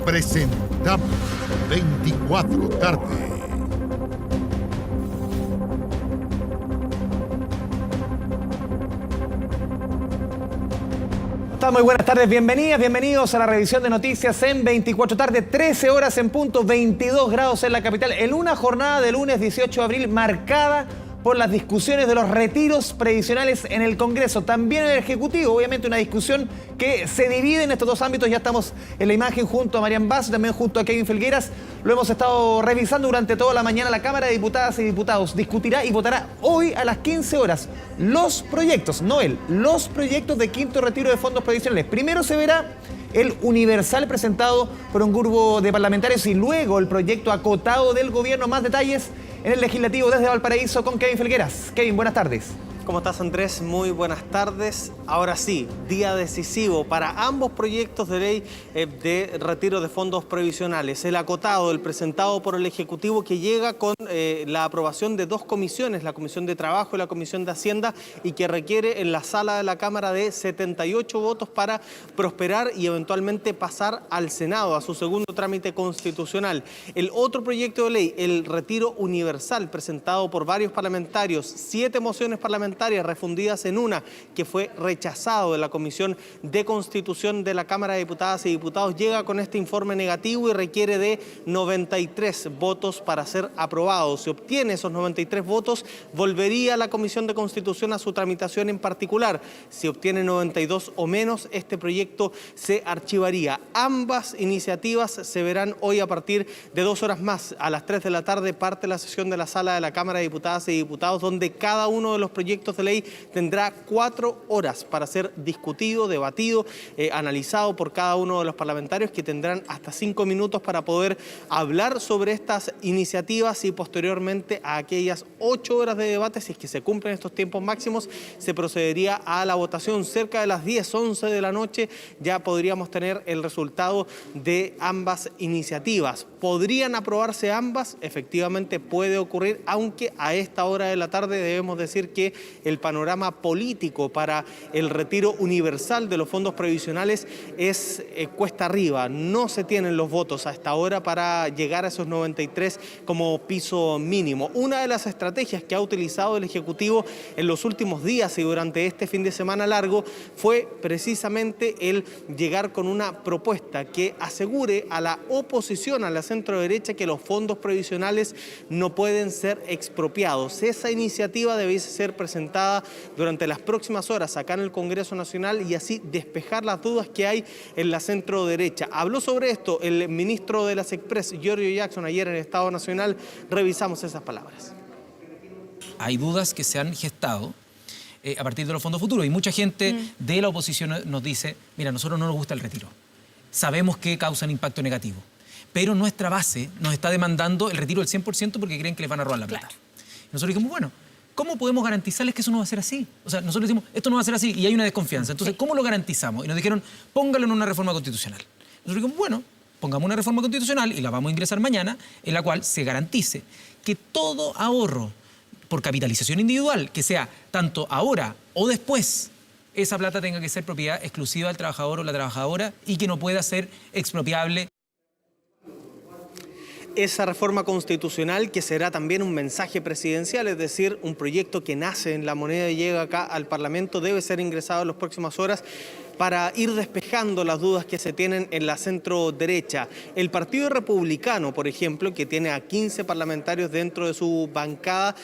Presentamos 24 tarde. Muy buenas tardes, bienvenidos a la revisión de noticias en 24 tarde, 13 horas en punto, 22 grados en la capital, en una jornada de lunes 18 de abril marcada por las discusiones de los retiros previsionales en el Congreso, también en el Ejecutivo, obviamente una discusión que se divide en estos dos ámbitos. Ya estamos en la imagen junto a Marian Basso, también junto a Kevin Felgueras. Lo hemos estado revisando durante toda la mañana. La Cámara de Diputadas y Diputados discutirá y votará hoy a las 15 horas los proyectos, los proyectos de quinto retiro de fondos previsionales. Primero se verá el universal presentado por un grupo de parlamentarios y luego el proyecto acotado del gobierno. Más detalles en el Legislativo desde Valparaíso con Kevin Felgueras. Kevin, buenas tardes. ¿Cómo estás, Andrés? Muy buenas tardes. Ahora sí, día decisivo para ambos proyectos de ley de retiro de fondos previsionales. El acotado, el presentado por el Ejecutivo, que llega con la aprobación de dos comisiones, la Comisión de Trabajo y la Comisión de Hacienda, y que requiere en la sala de la Cámara de 78 votos para prosperar y eventualmente pasar al Senado, a su segundo trámite constitucional. El otro proyecto de ley, el retiro universal, presentado por varios parlamentarios, 7 mociones parlamentarias refundidas en una, que fue rechazado de la Comisión de Constitución de la Cámara de Diputadas y Diputados, llega con este informe negativo y requiere de 93 votos para ser aprobado. Si obtiene esos 93 votos, volvería a la Comisión de Constitución a su tramitación en particular. Si obtiene 92 o menos, este proyecto se archivaría. Ambas iniciativas se verán hoy a partir de 2 horas más. A las 3 de la tarde parte la sesión de la Sala de la Cámara de Diputadas y Diputados, donde cada uno de los proyectos de ley tendrá 4 horas para ser discutido, debatido, analizado por cada uno de los parlamentarios, que tendrán hasta 5 minutos para poder hablar sobre estas iniciativas, y posteriormente a aquellas 8 horas de debate, si es que se cumplen estos tiempos máximos, se procedería a la votación. Cerca de las 10, 11 de la noche ya podríamos tener el resultado de ambas iniciativas. ¿Podrían aprobarse ambas? Efectivamente puede ocurrir, aunque a esta hora de la tarde debemos decir que el panorama político para el retiro universal de los fondos previsionales es cuesta arriba. No se tienen los votos a esta hora para llegar a esos 93 como piso mínimo. Una de las estrategias que ha utilizado el Ejecutivo en los últimos días y durante este fin de semana largo fue precisamente el llegar con una propuesta que asegure a la oposición, a la centro derecha, que los fondos previsionales no pueden ser expropiados. Esa iniciativa debiese ser presentada durante las próximas horas acá en el Congreso Nacional y así despejar las dudas que hay en la centro derecha. Habló sobre esto el ministro de las Express, Giorgio Jackson, ayer en el Estado Nacional. Revisamos esas palabras. Hay dudas que se han gestado a partir de los fondos futuros, y mucha gente de la oposición nos dice: mira, a nosotros no nos gusta el retiro, sabemos que causan impacto negativo, pero nuestra base nos está demandando el retiro del 100% porque creen que les van a robar la plata. Nosotros dijimos, bueno, ¿cómo podemos garantizarles que eso no va a ser así? O sea, nosotros decimos, esto no va a ser así, y hay una desconfianza. Entonces, ¿cómo lo garantizamos? Y nos dijeron, póngalo en una reforma constitucional. Nosotros dijimos, bueno, pongamos una reforma constitucional, y la vamos a ingresar mañana, en la cual se garantice que todo ahorro por capitalización individual, que sea tanto ahora o después, esa plata tenga que ser propiedad exclusiva del trabajador o la trabajadora y que no pueda ser expropiable. Esa reforma constitucional, que será también un mensaje presidencial, es decir, un proyecto que nace en La Moneda y llega acá al Parlamento, debe ser ingresado en las próximas horas para ir despejando las dudas que se tienen en la centro derecha. El Partido Republicano, por ejemplo, que tiene a 15 parlamentarios dentro de su bancada,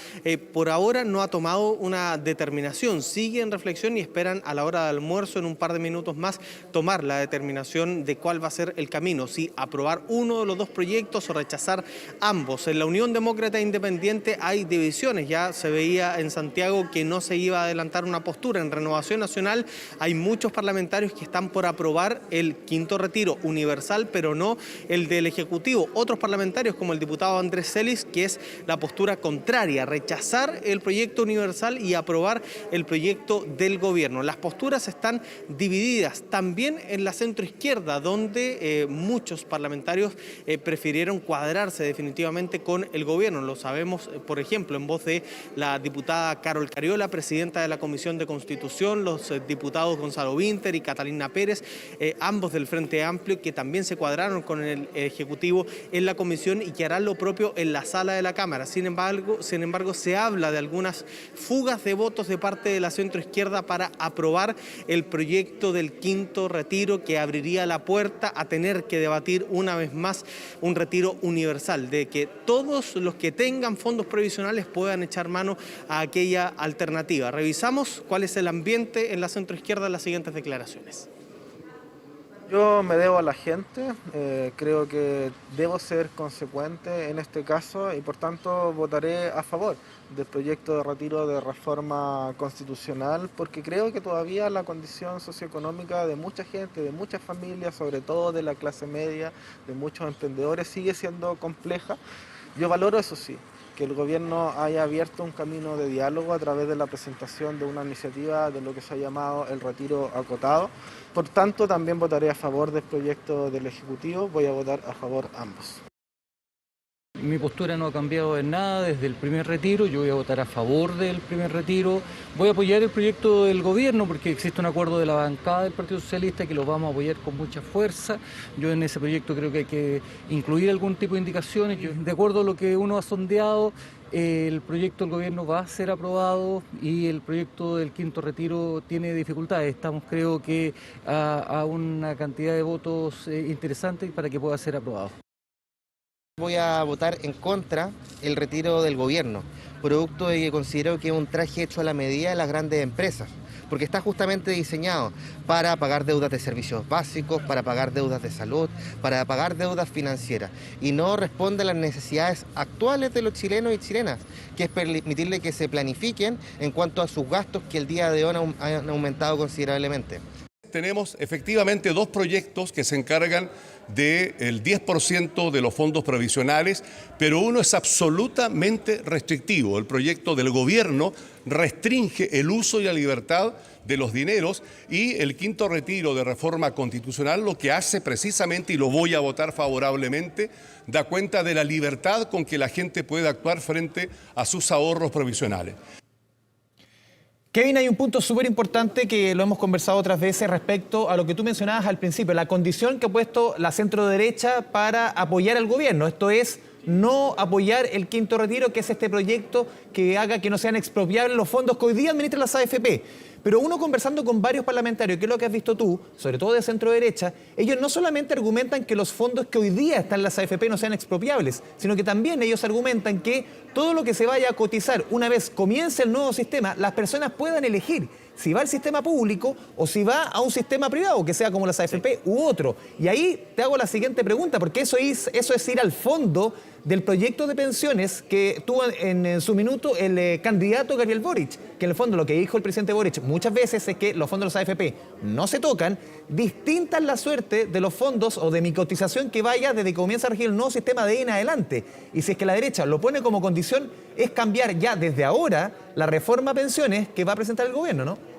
por ahora no ha tomado una determinación. Sigue en reflexión y esperan a la hora de almuerzo, en un par de minutos más, tomar la determinación de cuál va a ser el camino, si aprobar uno de los dos proyectos o rechazar ambos. En la Unión Demócrata Independiente hay divisiones. Ya se veía en Santiago que no se iba a adelantar una postura. En Renovación Nacional hay muchos parlamentarios que están por aprobar el quinto retiro universal, pero no el del Ejecutivo. Otros parlamentarios, como el diputado Andrés Celis, que es la postura contraria, rechazar el proyecto universal y aprobar el proyecto del gobierno. Las posturas están divididas también en la centroizquierda, donde muchos parlamentarios prefirieron cuadrarse definitivamente con el gobierno. Lo sabemos, por ejemplo, en voz de la diputada Carol Cariola, presidenta de la Comisión de Constitución, los diputados Gonzalo Vinter Walker y Catalina Pérez, ambos del Frente Amplio, que también se cuadraron con el Ejecutivo en la comisión y que harán lo propio en la sala de la Cámara. Sin embargo, se habla de algunas fugas de votos de parte de la centroizquierda para aprobar el proyecto del quinto retiro, que abriría la puerta a tener que debatir una vez más un retiro universal, de que todos los que tengan fondos provisionales puedan echar mano a aquella alternativa. Revisamos cuál es el ambiente en la centroizquierda en las siguientes declaraciones. Yo me debo a la gente, creo que debo ser consecuente en este caso y por tanto votaré a favor del proyecto de retiro de reforma constitucional, porque creo que todavía la condición socioeconómica de mucha gente, de muchas familias, sobre todo de la clase media, de muchos emprendedores, sigue siendo compleja. Yo valoro, eso sí, que el gobierno haya abierto un camino de diálogo a través de la presentación de una iniciativa de lo que se ha llamado el retiro acotado. Por tanto, también votaré a favor del proyecto del Ejecutivo, voy a votar a favor ambos. Mi postura no ha cambiado en nada desde el primer retiro, yo voy a votar a favor del primer retiro, voy a apoyar el proyecto del gobierno porque existe un acuerdo de la bancada del Partido Socialista que lo vamos a apoyar con mucha fuerza. Yo en ese proyecto creo que hay que incluir algún tipo de indicaciones. De acuerdo a lo que uno ha sondeado, el proyecto del gobierno va a ser aprobado y el proyecto del quinto retiro tiene dificultades. Estamos, creo que, a una cantidad de votos interesantes para que pueda ser aprobado. Voy a votar en contra el retiro del gobierno, producto de que considero que es un traje hecho a la medida de las grandes empresas, porque está justamente diseñado para pagar deudas de servicios básicos, para pagar deudas de salud, para pagar deudas financieras, y no responde a las necesidades actuales de los chilenos y chilenas, que es permitirle que se planifiquen en cuanto a sus gastos que el día de hoy han aumentado considerablemente. Tenemos efectivamente dos proyectos que se encargan del 10% de los fondos provisionales, pero uno es absolutamente restrictivo. El proyecto del gobierno restringe el uso y la libertad de los dineros, y el quinto retiro de reforma constitucional lo que hace precisamente, y lo voy a votar favorablemente, da cuenta de la libertad con que la gente puede actuar frente a sus ahorros provisionales. Kevin, hay un punto súper importante que lo hemos conversado otras veces respecto a lo que tú mencionabas al principio, la condición que ha puesto la centro-derecha para apoyar al gobierno. Esto es no apoyar el quinto retiro, que es este proyecto que haga que no sean expropiables los fondos que hoy día administran las AFP. Pero uno conversando con varios parlamentarios, que es lo que has visto tú, sobre todo de centro-derecha, ellos no solamente argumentan que los fondos que hoy día están en las AFP no sean expropiables, sino que también ellos argumentan que todo lo que se vaya a cotizar una vez comience el nuevo sistema, las personas puedan elegir si va al sistema público o si va a un sistema privado, que sea como las AFP u otro. Y ahí te hago la siguiente pregunta, porque eso es ir al fondo del proyecto de pensiones que tuvo en su minuto el candidato Gabriel Boric, que en el fondo lo que dijo el presidente Boric muchas veces es que los fondos de los AFP no se tocan, distinta es la suerte de los fondos o de mi cotización que vaya desde que comienza a regir el nuevo sistema de ahí en adelante. Y si es que la derecha lo pone como condición, es cambiar ya desde ahora la reforma a pensiones que va a presentar el gobierno, ¿no?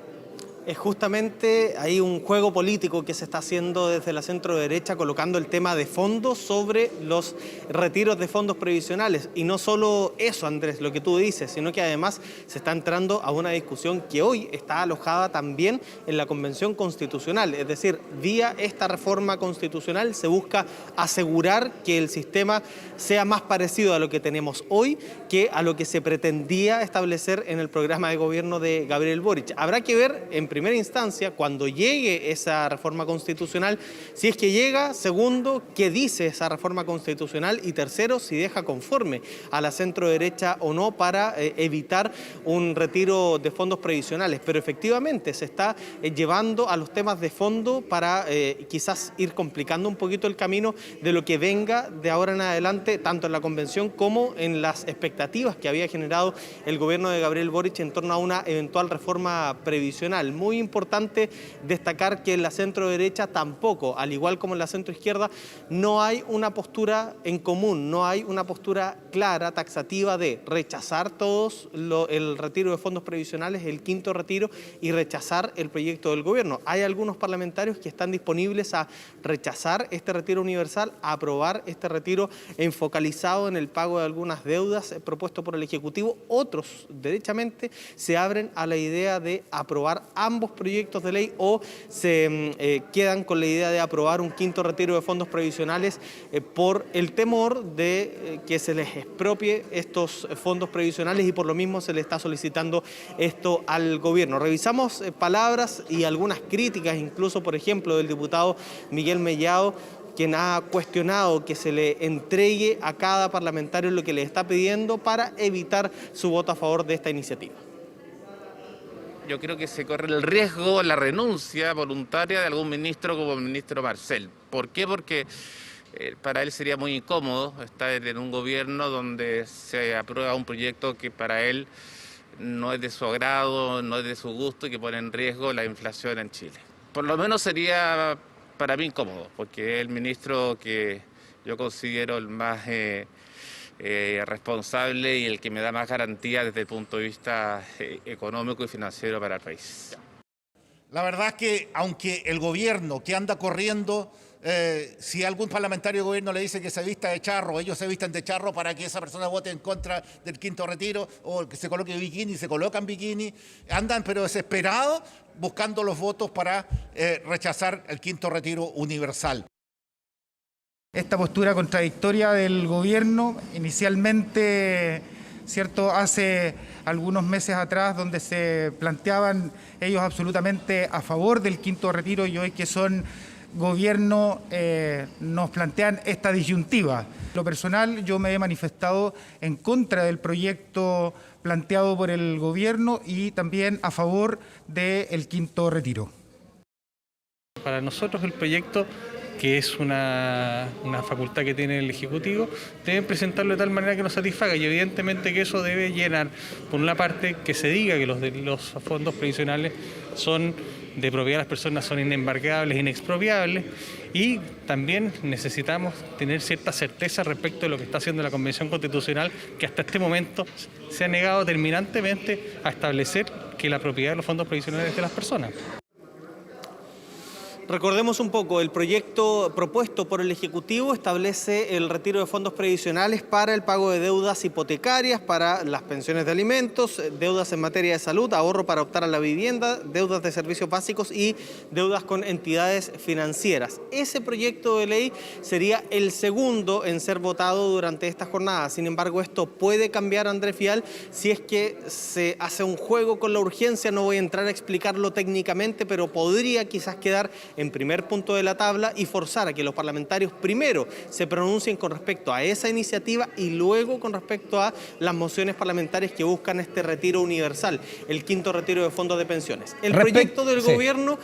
Es justamente ahí un juego político que se está haciendo desde la centro-derecha, colocando el tema de fondos sobre los retiros de fondos previsionales. Y no solo eso, Andrés, lo que tú dices, sino que además se está entrando a una discusión que hoy está alojada también en la Convención Constitucional. Es decir, vía esta reforma constitucional se busca asegurar que el sistema sea más parecido a lo que tenemos hoy que a lo que se pretendía establecer en el programa de gobierno de Gabriel Boric. Habrá que ver en primera instancia, cuando llegue esa reforma constitucional, si es que llega; segundo, qué dice esa reforma constitucional; y tercero, si deja conforme a la centro-derecha o no para evitar un retiro de fondos previsionales. Pero efectivamente se está llevando a los temas de fondo para quizás ir complicando un poquito el camino de lo que venga de ahora en adelante, tanto en la convención como en las expectativas que había generado el gobierno de Gabriel Boric en torno a una eventual reforma previsional. Muy importante destacar que en la centro-derecha tampoco, al igual como en la centro-izquierda, no hay una postura en común, no hay una postura clara, taxativa de rechazar todos el retiro de fondos previsionales, el quinto retiro, y rechazar el proyecto del gobierno. Hay algunos parlamentarios que están disponibles a rechazar este retiro universal, a aprobar este retiro enfocalizado en el pago de algunas deudas propuesto por el Ejecutivo. Otros, derechamente, se abren a la idea de aprobar ambos ambos proyectos de ley o se quedan con la idea de aprobar un quinto retiro de fondos previsionales por el temor de que se les expropie estos fondos previsionales y por lo mismo se le está solicitando esto al gobierno. Revisamos palabras y algunas críticas, incluso por ejemplo del diputado Miguel Mellado, quien ha cuestionado que se le entregue a cada parlamentario lo que le está pidiendo para evitar su voto a favor de esta iniciativa. Yo creo que se corre el riesgo, la renuncia voluntaria de algún ministro como el ministro Marcel. ¿Por qué? Porque para él sería muy incómodo estar en un gobierno donde se aprueba un proyecto que para él no es de su agrado, no es de su gusto y que pone en riesgo la inflación en Chile. Por lo menos sería para mí incómodo, porque es el ministro que yo considero el más responsable y el que me da más garantía desde el punto de vista económico y financiero para el país. La verdad es que aunque el gobierno que anda corriendo, si algún parlamentario de gobierno le dice que se vista de charro, ellos se visten de charro para que esa persona vote en contra del quinto retiro o que se coloque bikini, se colocan bikini, andan pero desesperados buscando los votos para rechazar el quinto retiro universal. Esta postura contradictoria del gobierno, inicialmente, ¿cierto?, hace algunos meses atrás, donde se planteaban ellos absolutamente a favor del quinto retiro y hoy que son gobierno nos plantean esta disyuntiva. Lo personal, yo me he manifestado en contra del proyecto planteado por el gobierno y también a favor del quinto retiro. Para nosotros el proyecto, que es una facultad que tiene el Ejecutivo, deben presentarlo de tal manera que nos satisfaga y evidentemente que eso debe llenar, por una parte, que se diga que los fondos previsionales son de propiedad de las personas, son inembargables, inexpropiables, y también necesitamos tener cierta certeza respecto de lo que está haciendo la Convención Constitucional, que hasta este momento se ha negado terminantemente a establecer que la propiedad de los fondos previsionales es de las personas. Recordemos un poco, el proyecto propuesto por el Ejecutivo establece el retiro de fondos previsionales para el pago de deudas hipotecarias, para las pensiones de alimentos, deudas en materia de salud, ahorro para optar a la vivienda, deudas de servicios básicos y deudas con entidades financieras. Ese proyecto de ley sería el segundo en ser votado durante esta jornada. Sin embargo, esto puede cambiar, Andrés Fial, si es que se hace un juego con la urgencia. No voy a entrar a explicarlo técnicamente, pero podría quizás quedar en primer punto de la tabla y forzar a que los parlamentarios primero se pronuncien con respecto a esa iniciativa y luego con respecto a las mociones parlamentarias que buscan este retiro universal, el quinto retiro de fondos de pensiones. El proyecto del gobierno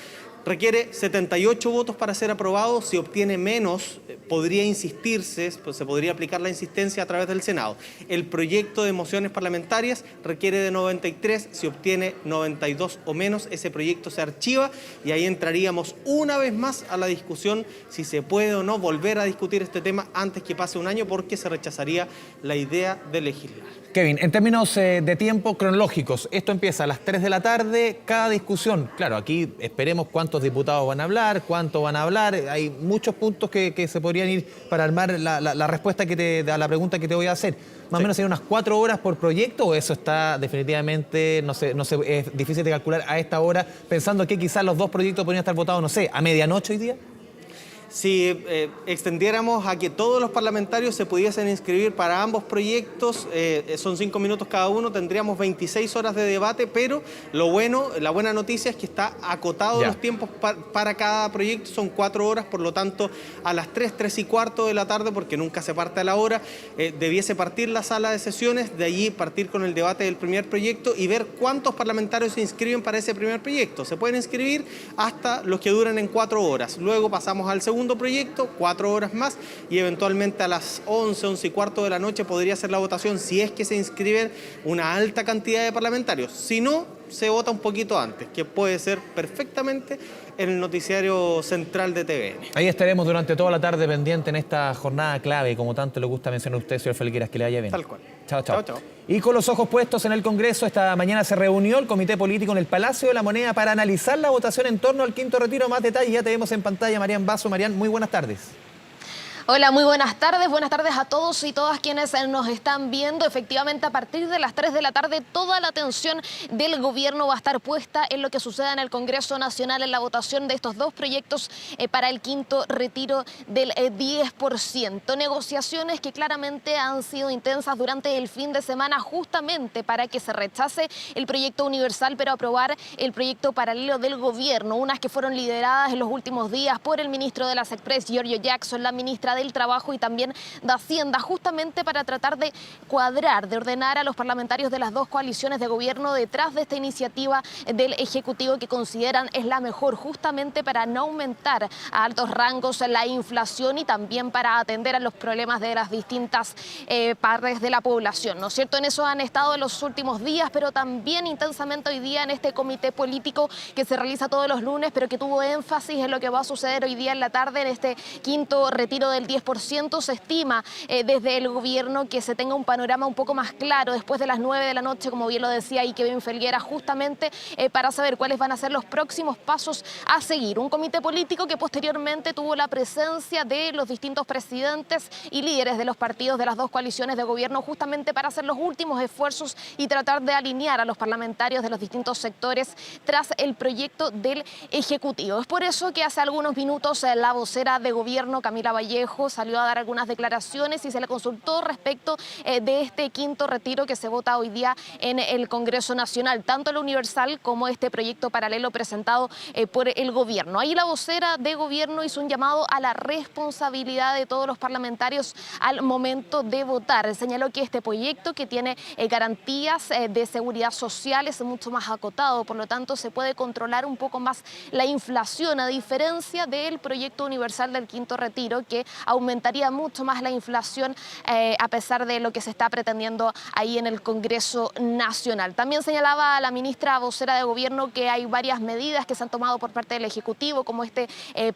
requiere 78 votos para ser aprobado. Si obtiene menos, podría insistirse, pues se podría aplicar la insistencia a través del Senado. El proyecto de mociones parlamentarias requiere de 93. Si obtiene 92 o menos, ese proyecto se archiva y ahí entraríamos una vez más a la discusión si se puede o no volver a discutir este tema antes que pase un año, porque se rechazaría la idea de legislar. Kevin, en términos de tiempo cronológicos, esto empieza a las 3 de la tarde, cada discusión. Claro, aquí esperemos cuántos diputados van a hablar, cuánto van a hablar. Hay muchos puntos que se podrían ir para armar la respuesta a la pregunta que te voy a hacer. Más o menos serían unas 4 horas por proyecto, o eso está definitivamente, no sé, es difícil de calcular a esta hora, pensando que quizás los dos proyectos podrían estar votados, no sé, a medianoche hoy día. Si extendiéramos a que todos los parlamentarios se pudiesen inscribir para ambos proyectos, son 5 minutos cada uno, tendríamos 26 horas de debate, pero la buena noticia es que está acotado los tiempos para cada proyecto, son 4 horas, por lo tanto a las 3 y cuarto de la tarde, porque nunca se parte a la hora, debiese partir la sala de sesiones, de allí partir con el debate del primer proyecto y ver cuántos parlamentarios se inscriben para ese primer proyecto. Se pueden inscribir hasta los que duran en 4 horas, luego pasamos al segundo proyecto, 4 horas más, y eventualmente a las 11 y cuarto de la noche podría ser la votación si es que se inscriben una alta cantidad de parlamentarios. Si no, se vota un poquito antes, que puede ser perfectamente en el noticiario central de TVN. Ahí estaremos durante toda la tarde pendiente en esta jornada clave, como tanto le gusta mencionar a usted, señor Felgueras, que le vaya bien. Tal cual. Chao, chao. Y con los ojos puestos en el Congreso, esta mañana se reunió el Comité Político en el Palacio de la Moneda para analizar la votación en torno al quinto retiro. Más detalles ya te vemos en pantalla, Marian Basso. Marian, muy buenas tardes. Hola, muy buenas tardes a todos y todas quienes nos están viendo. Efectivamente, a partir de las 3 de la tarde, toda la atención del gobierno va a estar puesta en lo que suceda en el Congreso Nacional en la votación de estos dos proyectos para el quinto retiro del 10%. Negociaciones que claramente han sido intensas durante el fin de semana, justamente para que se rechace el proyecto universal, pero aprobar el proyecto paralelo del gobierno. Unas que fueron lideradas en los últimos días por el ministro de las Express, Giorgio Jackson, la ministra del Trabajo y también de Hacienda, justamente para tratar de cuadrar, de ordenar a los parlamentarios de las dos coaliciones de gobierno detrás de esta iniciativa del Ejecutivo que consideran es la mejor, justamente para no aumentar a altos rangos la inflación y también para atender a los problemas de las distintas partes de la población, ¿no es cierto? En eso han estado en los últimos días, pero también intensamente hoy día en este comité político que se realiza todos los lunes, pero que tuvo énfasis en lo que va a suceder hoy día en la tarde en este quinto retiro del 10%. Se estima desde el gobierno que se tenga un panorama un poco más claro después de las 9 de la noche, como bien lo decía ahí Kevin Felguera, justamente para saber cuáles van a ser los próximos pasos a seguir. Un comité político que posteriormente tuvo la presencia de los distintos presidentes y líderes de los partidos de las dos coaliciones de gobierno, justamente para hacer los últimos esfuerzos y tratar de alinear a los parlamentarios de los distintos sectores tras el proyecto del Ejecutivo. Es por eso que hace algunos minutos la vocera de gobierno, Camila Vallejo, salió a dar algunas declaraciones y se le consultó respecto de este quinto retiro que se vota hoy día en el Congreso Nacional, tanto el universal como este proyecto paralelo presentado por el gobierno. Ahí la vocera de gobierno hizo un llamado a la responsabilidad de todos los parlamentarios al momento de votar. Señaló que este proyecto, que tiene garantías de seguridad social, es mucho más acotado, por lo tanto se puede controlar un poco más la inflación, a diferencia del proyecto universal del quinto retiro, que aumentaría mucho más la inflación a pesar de lo que se está pretendiendo ahí en el Congreso Nacional. También señalaba a la ministra vocera de gobierno que hay varias medidas que se han tomado por parte del Ejecutivo, como este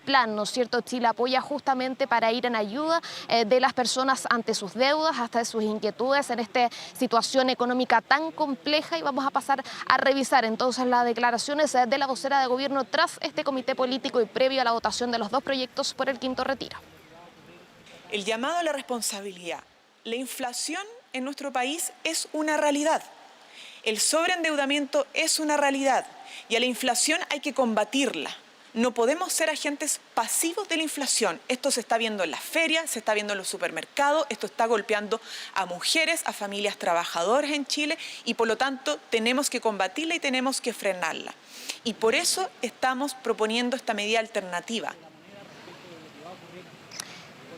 plan, ¿no es cierto? Chile Apoya, justamente para ir en ayuda de las personas ante sus deudas, hasta sus inquietudes en esta situación económica tan compleja. Y vamos a pasar a revisar entonces las declaraciones de la vocera de gobierno tras este comité político y previo a la votación de los dos proyectos por el quinto retiro. El llamado a la responsabilidad. La inflación en nuestro país es una realidad. El sobreendeudamiento es una realidad y a la inflación hay que combatirla. No podemos ser agentes pasivos de la inflación. Esto se está viendo en las ferias, se está viendo en los supermercados, esto está golpeando a mujeres, a familias trabajadoras en Chile y por lo tanto tenemos que combatirla y tenemos que frenarla. Y por eso estamos proponiendo esta medida alternativa.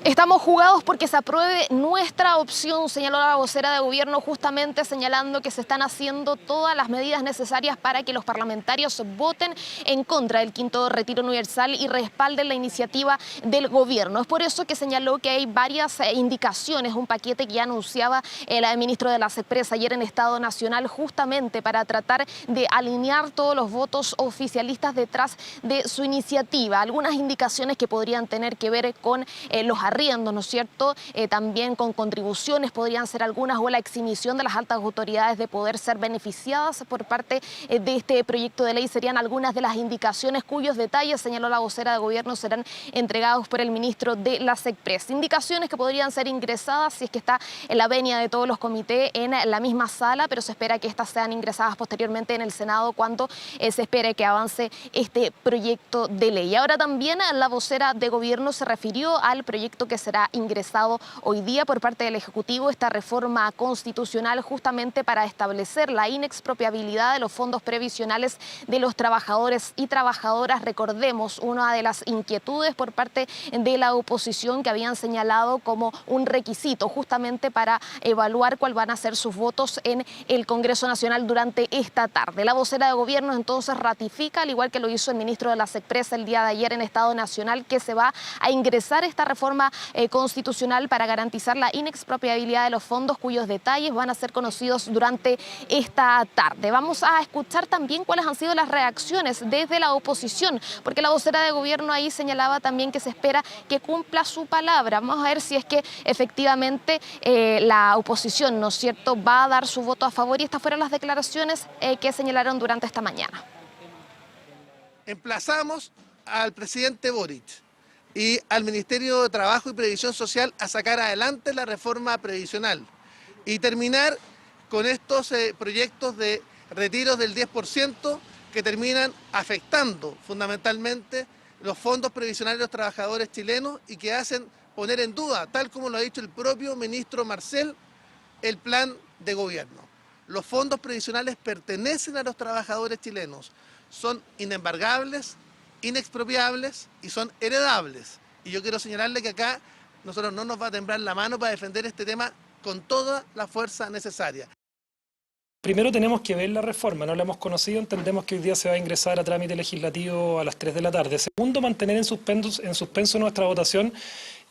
Estamos jugados porque se apruebe nuestra opción, señaló la vocera de gobierno, justamente señalando que se están haciendo todas las medidas necesarias para que los parlamentarios voten en contra del quinto retiro universal y respalden la iniciativa del gobierno. Es por eso que señaló que hay varias indicaciones, un paquete que ya anunciaba el ministro de las Express ayer en Estado Nacional, justamente para tratar de alinear todos los votos oficialistas detrás de su iniciativa. Algunas indicaciones que podrían tener que ver con los arriendos, ¿no es cierto? También con contribuciones podrían ser algunas, o la exhibición de las altas autoridades de poder ser beneficiadas por parte de este proyecto de ley. Serían algunas de las indicaciones cuyos detalles, señaló la vocera de gobierno, serán entregados por el ministro de las Express. Indicaciones que podrían ser ingresadas si es que está en la venia de todos los comités en la misma sala, pero se espera que estas sean ingresadas posteriormente en el Senado cuando se espere que avance este proyecto de ley. Ahora también la vocera de gobierno se refirió al proyecto que será ingresado hoy día por parte del Ejecutivo, esta reforma constitucional, justamente para establecer la inexpropiabilidad de los fondos previsionales de los trabajadores y trabajadoras. Recordemos, una de las inquietudes por parte de la oposición que habían señalado como un requisito justamente para evaluar cuál van a ser sus votos en el Congreso Nacional durante esta tarde. La vocera de gobierno entonces ratifica, al igual que lo hizo el ministro de las Express el día de ayer en Estado Nacional, que se va a ingresar esta reforma constitucional para garantizar la inexpropiabilidad de los fondos, cuyos detalles van a ser conocidos durante esta tarde. Vamos a escuchar también cuáles han sido las reacciones desde la oposición, porque la vocera de gobierno ahí señalaba también que se espera que cumpla su palabra. Vamos a ver si es que efectivamente la oposición, ¿no es cierto?, va a dar su voto a favor, y estas fueron las declaraciones que señalaron durante esta mañana. Emplazamos al presidente Boric y al Ministerio de Trabajo y Previsión Social a sacar adelante la reforma previsional y terminar con estos proyectos de retiros del 10% que terminan afectando fundamentalmente los fondos previsionales de los trabajadores chilenos y que hacen poner en duda, tal como lo ha dicho el propio ministro Marcel, el plan de gobierno. Los fondos previsionales pertenecen a los trabajadores chilenos, son inembargables, inexpropiables y son heredables. Y yo quiero señalarle que acá nosotros no nos va a temblar la mano para defender este tema con toda la fuerza necesaria. Primero tenemos que ver la reforma, no la hemos conocido, entendemos que hoy día se va a ingresar a trámite legislativo a las 3 de la tarde. Segundo, mantener en suspenso nuestra votación,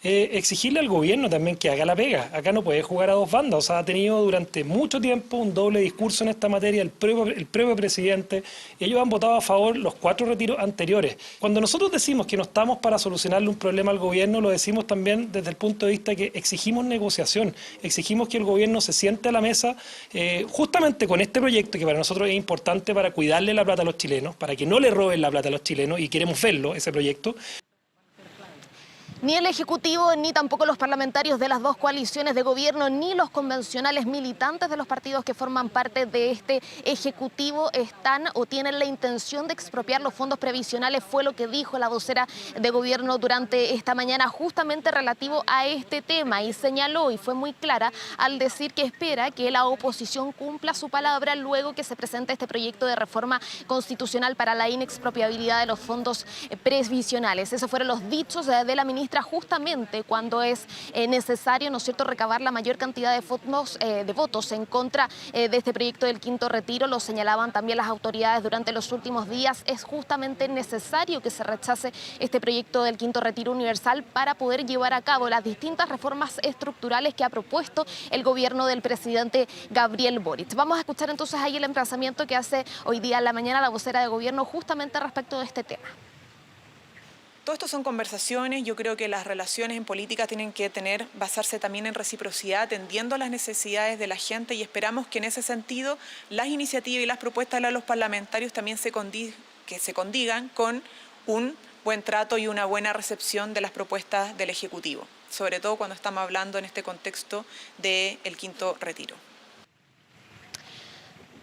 exigirle al gobierno también que haga la pega. Acá no puede jugar a dos bandas, o sea, ha tenido durante mucho tiempo un doble discurso en esta materia el propio presidente. Ellos han votado a favor los 4 retiros anteriores. Cuando nosotros decimos que no estamos para solucionarle un problema al gobierno, lo decimos también desde el punto de vista que exigimos negociación, exigimos que el gobierno se siente a la mesa justamente con este proyecto que para nosotros es importante para cuidarle la plata a los chilenos, para que no le roben la plata a los chilenos, y queremos verlo, ese proyecto. Ni el Ejecutivo, ni tampoco los parlamentarios de las dos coaliciones de gobierno, ni los convencionales militantes de los partidos que forman parte de este Ejecutivo están o tienen la intención de expropiar los fondos previsionales, fue lo que dijo la vocera de gobierno durante esta mañana justamente relativo a este tema, y señaló y fue muy clara al decir que espera que la oposición cumpla su palabra luego que se presente este proyecto de reforma constitucional para la inexpropiabilidad de los fondos previsionales. Esos fueron los dichos de la ministra justamente cuando es necesario, ¿no es cierto?, recabar la mayor cantidad de votos en contra de este proyecto del quinto retiro. Lo señalaban también las autoridades durante los últimos días. Es justamente necesario que se rechace este proyecto del quinto retiro universal para poder llevar a cabo las distintas reformas estructurales que ha propuesto el gobierno del presidente Gabriel Boric. Vamos a escuchar entonces ahí el emplazamiento que hace hoy día en la mañana la vocera de gobierno justamente respecto de este tema. Todo esto son conversaciones. Yo creo que las relaciones en política tienen que basarse también en reciprocidad, atendiendo a las necesidades de la gente, y esperamos que en ese sentido las iniciativas y las propuestas de los parlamentarios también se condigan con un buen trato y una buena recepción de las propuestas del Ejecutivo, sobre todo cuando estamos hablando en este contexto del quinto retiro.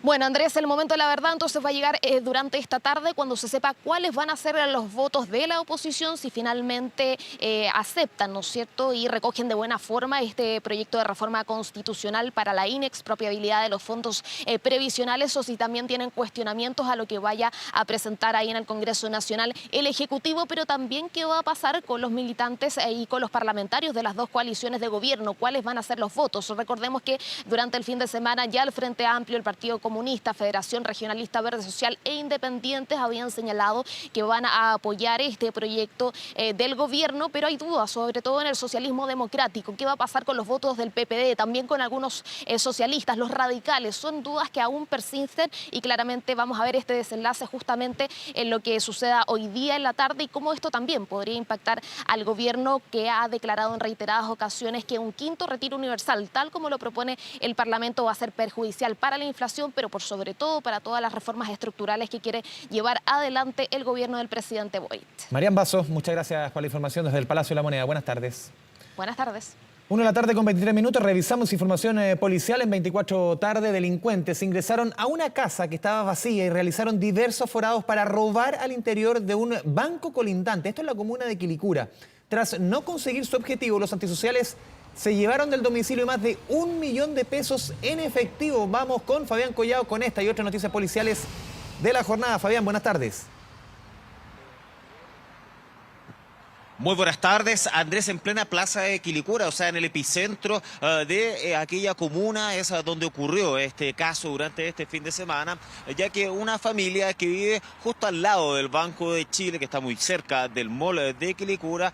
Bueno, Andrés, el momento de la verdad entonces va a llegar durante esta tarde cuando se sepa cuáles van a ser los votos de la oposición, si finalmente aceptan, ¿no es cierto?, y recogen de buena forma este proyecto de reforma constitucional para la inexpropiabilidad de los fondos previsionales, o si también tienen cuestionamientos a lo que vaya a presentar ahí en el Congreso Nacional el Ejecutivo, pero también qué va a pasar con los militantes y con los parlamentarios de las dos coaliciones de gobierno, cuáles van a ser los votos. Recordemos que durante el fin de semana ya el Frente Amplio, el Partido Comunista, Federación Regionalista Verde Social e Independientes habían señalado que van a apoyar este proyecto del gobierno, pero hay dudas, sobre todo en el socialismo democrático. ¿Qué va a pasar con los votos del PPD? También con algunos socialistas, los radicales. Son dudas que aún persisten y claramente vamos a ver este desenlace justamente en lo que suceda hoy día en la tarde y cómo esto también podría impactar al gobierno, que ha declarado en reiteradas ocasiones que un quinto retiro universal, tal como lo propone el Parlamento, va a ser perjudicial para la inflación, pero por sobre todo para todas las reformas estructurales que quiere llevar adelante el gobierno del presidente Boric. Marian Basso, muchas gracias por la información desde el Palacio de la Moneda. Buenas tardes. Buenas tardes. 1 de la tarde con 23 minutos, revisamos información policial en 24 tarde. Delincuentes ingresaron a una casa que estaba vacía y realizaron diversos forados para robar al interior de un banco colindante. Esto es la comuna de Quilicura. Tras no conseguir su objetivo, los antisociales se llevaron del domicilio más de 1 millón de pesos en efectivo. Vamos con Fabián Collado con esta y otras noticias policiales de la jornada. Fabián, buenas tardes. Muy buenas tardes, Andrés. En plena plaza de Quilicura, o sea, en el epicentro de aquella comuna, es donde ocurrió este caso durante este fin de semana, ya que una familia que vive justo al lado del Banco de Chile, que está muy cerca del mall de Quilicura,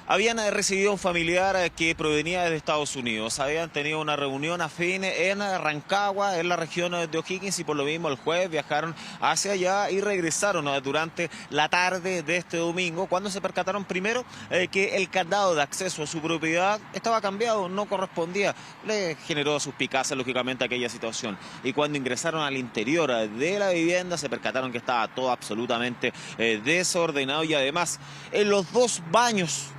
Habían recibido un familiar que provenía de Estados Unidos. Habían tenido una reunión afín en Rancagua, en la región de O'Higgins, y por lo mismo el jueves viajaron hacia allá y regresaron durante la tarde de este domingo, cuando se percataron primero que el candado de acceso a su propiedad estaba cambiado, no correspondía. Le generó suspicacia, lógicamente, aquella situación. Y cuando ingresaron al interior de la vivienda, se percataron que estaba todo absolutamente desordenado, y además en los dos baños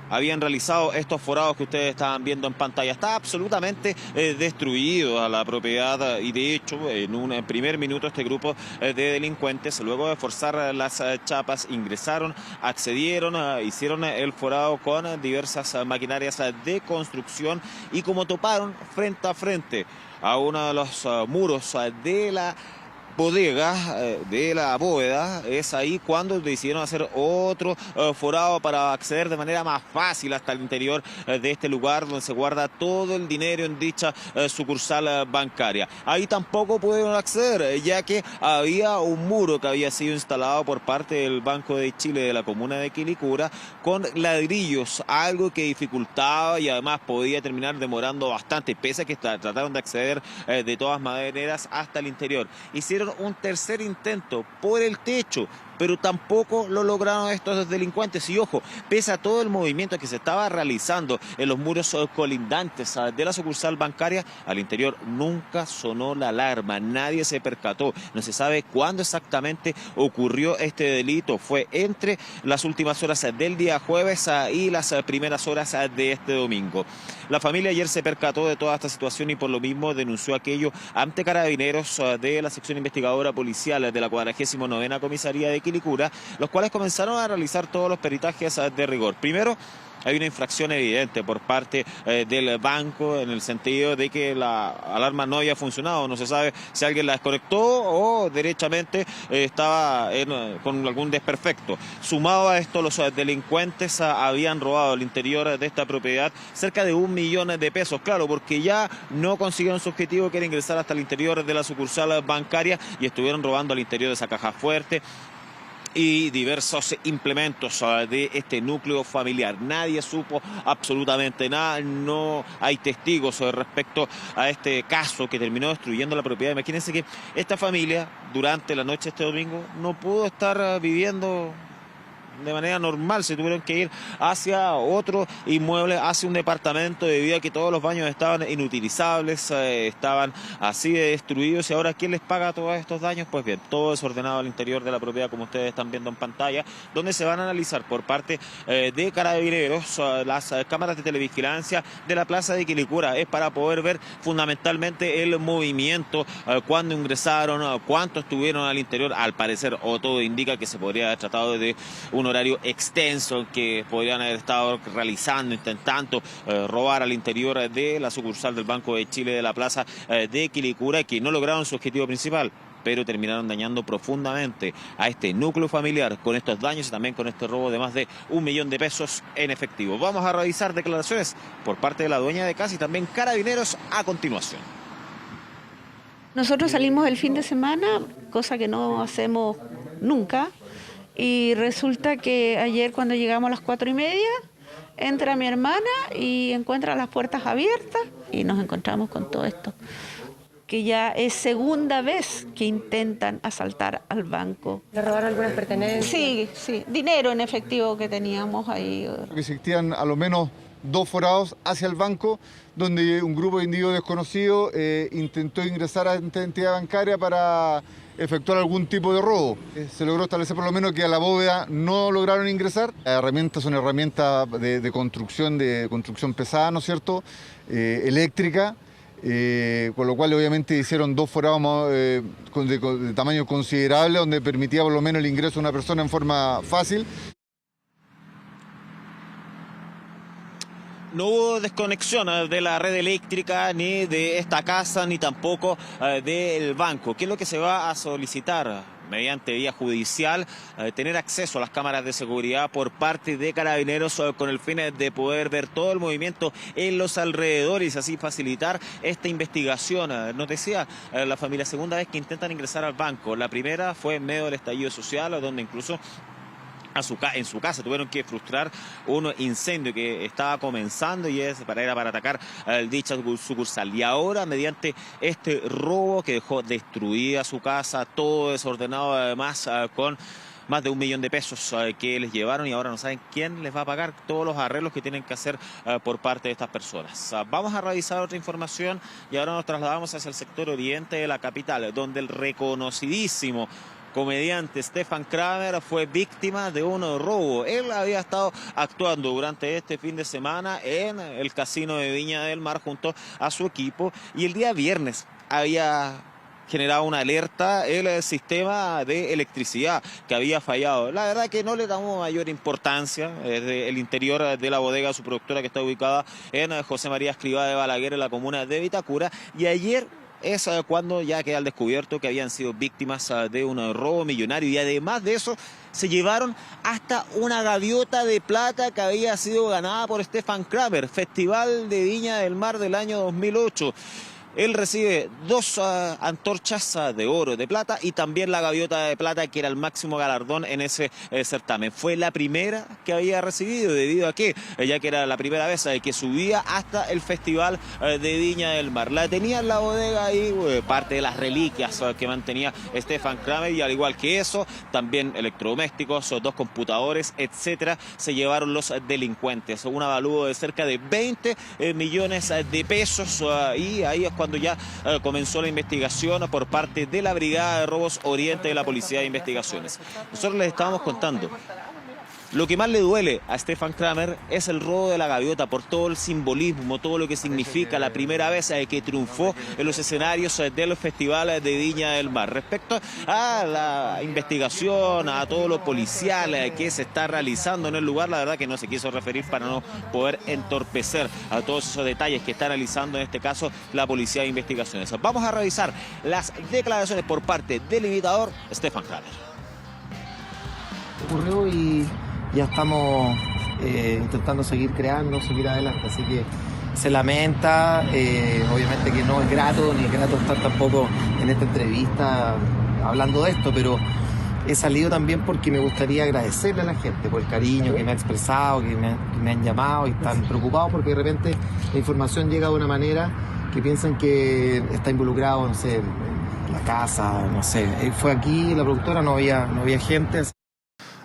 habían realizado estos forados que ustedes estaban viendo en pantalla. Está absolutamente destruido a la propiedad, y de hecho en un primer minuto este grupo de delincuentes, luego de forzar las chapas, ingresaron, accedieron, hicieron el forado con diversas maquinarias de construcción, y como toparon frente a frente a uno de los muros de la bodega, de la bóveda, es ahí cuando decidieron hacer otro forado para acceder de manera más fácil hasta el interior de este lugar donde se guarda todo el dinero en dicha sucursal bancaria. Ahí tampoco pudieron acceder, ya que había un muro que había sido instalado por parte del Banco de Chile de la comuna de Quilicura con ladrillos, algo que dificultaba y además podía terminar demorando bastante, pese a que trataron de acceder de todas maneras hasta el interior. Hicieron un tercer intento por el techo, pero tampoco lo lograron estos delincuentes. Y ojo, pese a todo el movimiento que se estaba realizando en los muros colindantes de la sucursal bancaria, al interior nunca sonó la alarma, nadie se percató. No se sabe cuándo exactamente ocurrió este delito. Fue entre las últimas horas del día jueves y las primeras horas de este domingo. La familia ayer se percató de toda esta situación y por lo mismo denunció aquello ante Carabineros de la sección investigadora policial de la 49ª Comisaría de Quilicura, los cuales comenzaron a realizar todos los peritajes de rigor. Primero, hay una infracción evidente por parte del banco, en el sentido de que la alarma no había funcionado. No se sabe si alguien la desconectó o derechamente estaba con algún desperfecto. Sumado a esto, los delincuentes habían robado al interior de esta propiedad cerca de 1 millón de pesos. Claro, porque ya no consiguieron su objetivo, que era ingresar hasta el interior de la sucursal bancaria, y estuvieron robando al interior de esa caja fuerte y diversos implementos de este núcleo familiar. Nadie supo absolutamente nada, no hay testigos respecto a este caso que terminó destruyendo la propiedad. Imagínense que esta familia durante la noche de este domingo no pudo estar viviendo de manera normal, se tuvieron que ir hacia otro inmueble, hacia un departamento, debido a que todos los baños estaban inutilizables, estaban así de destruidos. Y ahora, ¿quién les paga todos estos daños? Pues bien, todo desordenado al interior de la propiedad, como ustedes están viendo en pantalla, donde se van a analizar por parte de Carabineros las cámaras de televigilancia de la plaza de Quilicura. Es para poder ver fundamentalmente el movimiento, cuándo ingresaron, cuánto estuvieron al interior. Al parecer, o todo indica que se podría haber tratado de un horario extenso que podrían haber estado realizando, intentando robar al interior de la sucursal del Banco de Chile de la plaza de Quilicura, que no lograron su objetivo principal, pero terminaron dañando profundamente a este núcleo familiar con estos daños y también con este robo de más de 1 millón de pesos en efectivo. Vamos a revisar declaraciones por parte de la dueña de casa y también Carabineros a continuación. Nosotros salimos el fin de semana, cosa que no hacemos nunca. Y resulta que ayer, cuando llegamos a las 4:30, entra mi hermana y encuentra las puertas abiertas y nos encontramos con todo esto, que ya es segunda vez que intentan asaltar al banco. ¿Le robaron algunas pertenencias? Sí, dinero en efectivo que teníamos ahí. Existían a lo menos 2 forados hacia el banco, donde un grupo de individuos desconocidos intentó ingresar a esta entidad bancaria para efectuar algún tipo de robo. Se logró establecer por lo menos que a la bóveda no lograron ingresar. Las herramientas son herramientas de construcción pesada, ¿no es cierto?, eléctrica, con lo cual obviamente hicieron 2 forados de tamaño considerable, donde permitía por lo menos el ingreso de una persona en forma fácil. No hubo desconexión de la red eléctrica, ni de esta casa, ni tampoco del banco. ¿Qué es lo que se va a solicitar? Mediante vía judicial, tener acceso a las cámaras de seguridad por parte de Carabineros con el fin de poder ver todo el movimiento en los alrededores y así facilitar esta investigación. Nos decía la familia, segunda vez que intentan ingresar al banco. La primera fue en medio del estallido social, donde incluso en su casa, tuvieron que frustrar un incendio que estaba comenzando y era para atacar dicha sucursal. Y ahora, mediante este robo que dejó destruida su casa, todo desordenado, además con más de 1 millón de pesos que les llevaron, y ahora no saben quién les va a pagar todos los arreglos que tienen que hacer por parte de estas personas. Vamos a revisar otra información y ahora nos trasladamos hacia el sector oriente de la capital, donde el reconocidísimo comediante Stefan Kramer fue víctima de un robo. Él había estado actuando durante este fin de semana en el casino de Viña del Mar junto a su equipo, y el día viernes había generado una alerta el sistema de electricidad que había fallado. La verdad que no le damos mayor importancia. Desde el interior de la bodega, su productora, que está ubicada en José María Escrivá de Balaguer, en la comuna de Vitacura, y ayer es cuando ya queda al descubierto que habían sido víctimas de un robo millonario, y además de eso se llevaron hasta una gaviota de plata que había sido ganada por Stefan Kramer, Festival de Viña del Mar del año 2008. Él recibe 2 antorchas de oro, de plata, y también la gaviota de plata, que era el máximo galardón en ese certamen. Fue la primera que había recibido, debido a que, ya que era la primera vez que subía hasta el Festival de Viña del Mar. La tenía en la bodega ahí, parte de las reliquias que mantenía Stefan Kramer, y al igual que eso, también electrodomésticos, 2 computadores, etcétera, se llevaron los delincuentes. Un avalúo de cerca de 20 millones de pesos, y ahí es cuando ya comenzó la investigación por parte de la Brigada de Robos Oriente de la Policía de Investigaciones. Nosotros les estábamos contando, lo que más le duele a Stefan Kramer es el robo de la gaviota, por todo el simbolismo, todo lo que significa, la primera vez que triunfó en los escenarios del Festival de Viña del Mar. Respecto a la investigación, a todo lo policial que se está realizando en el lugar, la verdad que no se quiso referir para no poder entorpecer a todos esos detalles que está realizando en este caso la Policía de Investigaciones. Vamos a revisar las declaraciones por parte del imitador Stefan Kramer. Ocurrió y ya estamos intentando seguir creando, seguir adelante, así que se lamenta, obviamente que no es grato, ni es grato estar tampoco en esta entrevista hablando de esto, pero he salido también porque me gustaría agradecerle a la gente por el cariño que me ha expresado, que me han llamado y están preocupados porque de repente la información llega de una manera que piensan que está involucrado, no sé, en la casa, no sé. Fue aquí, la productora, no había gente.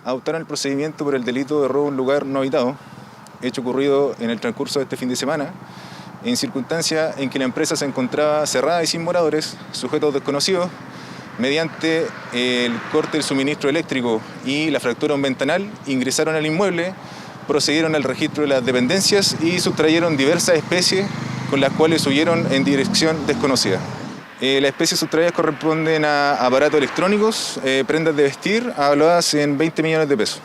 Adoptaron el procedimiento por el delito de robo en lugar no habitado, hecho ocurrido en el transcurso de este fin de semana, en circunstancias en que la empresa se encontraba cerrada y sin moradores, sujetos desconocidos. Mediante el corte del suministro eléctrico y la fractura de un ventanal, ingresaron al inmueble, procedieron al registro de las dependencias y sustrayeron diversas especies con las cuales huyeron en dirección desconocida. Las especies sustraídas corresponden a aparatos electrónicos, prendas de vestir, evaluadas en 20 millones de pesos.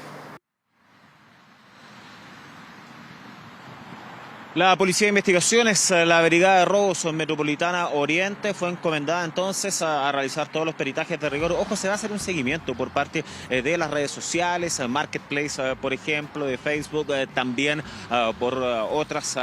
La Policía de Investigaciones, la Brigada de Robos Metropolitana Oriente, fue encomendada entonces a realizar todos los peritajes de rigor. Ojo, se va a hacer un seguimiento por parte de las redes sociales, Marketplace, por ejemplo, de Facebook, también por otras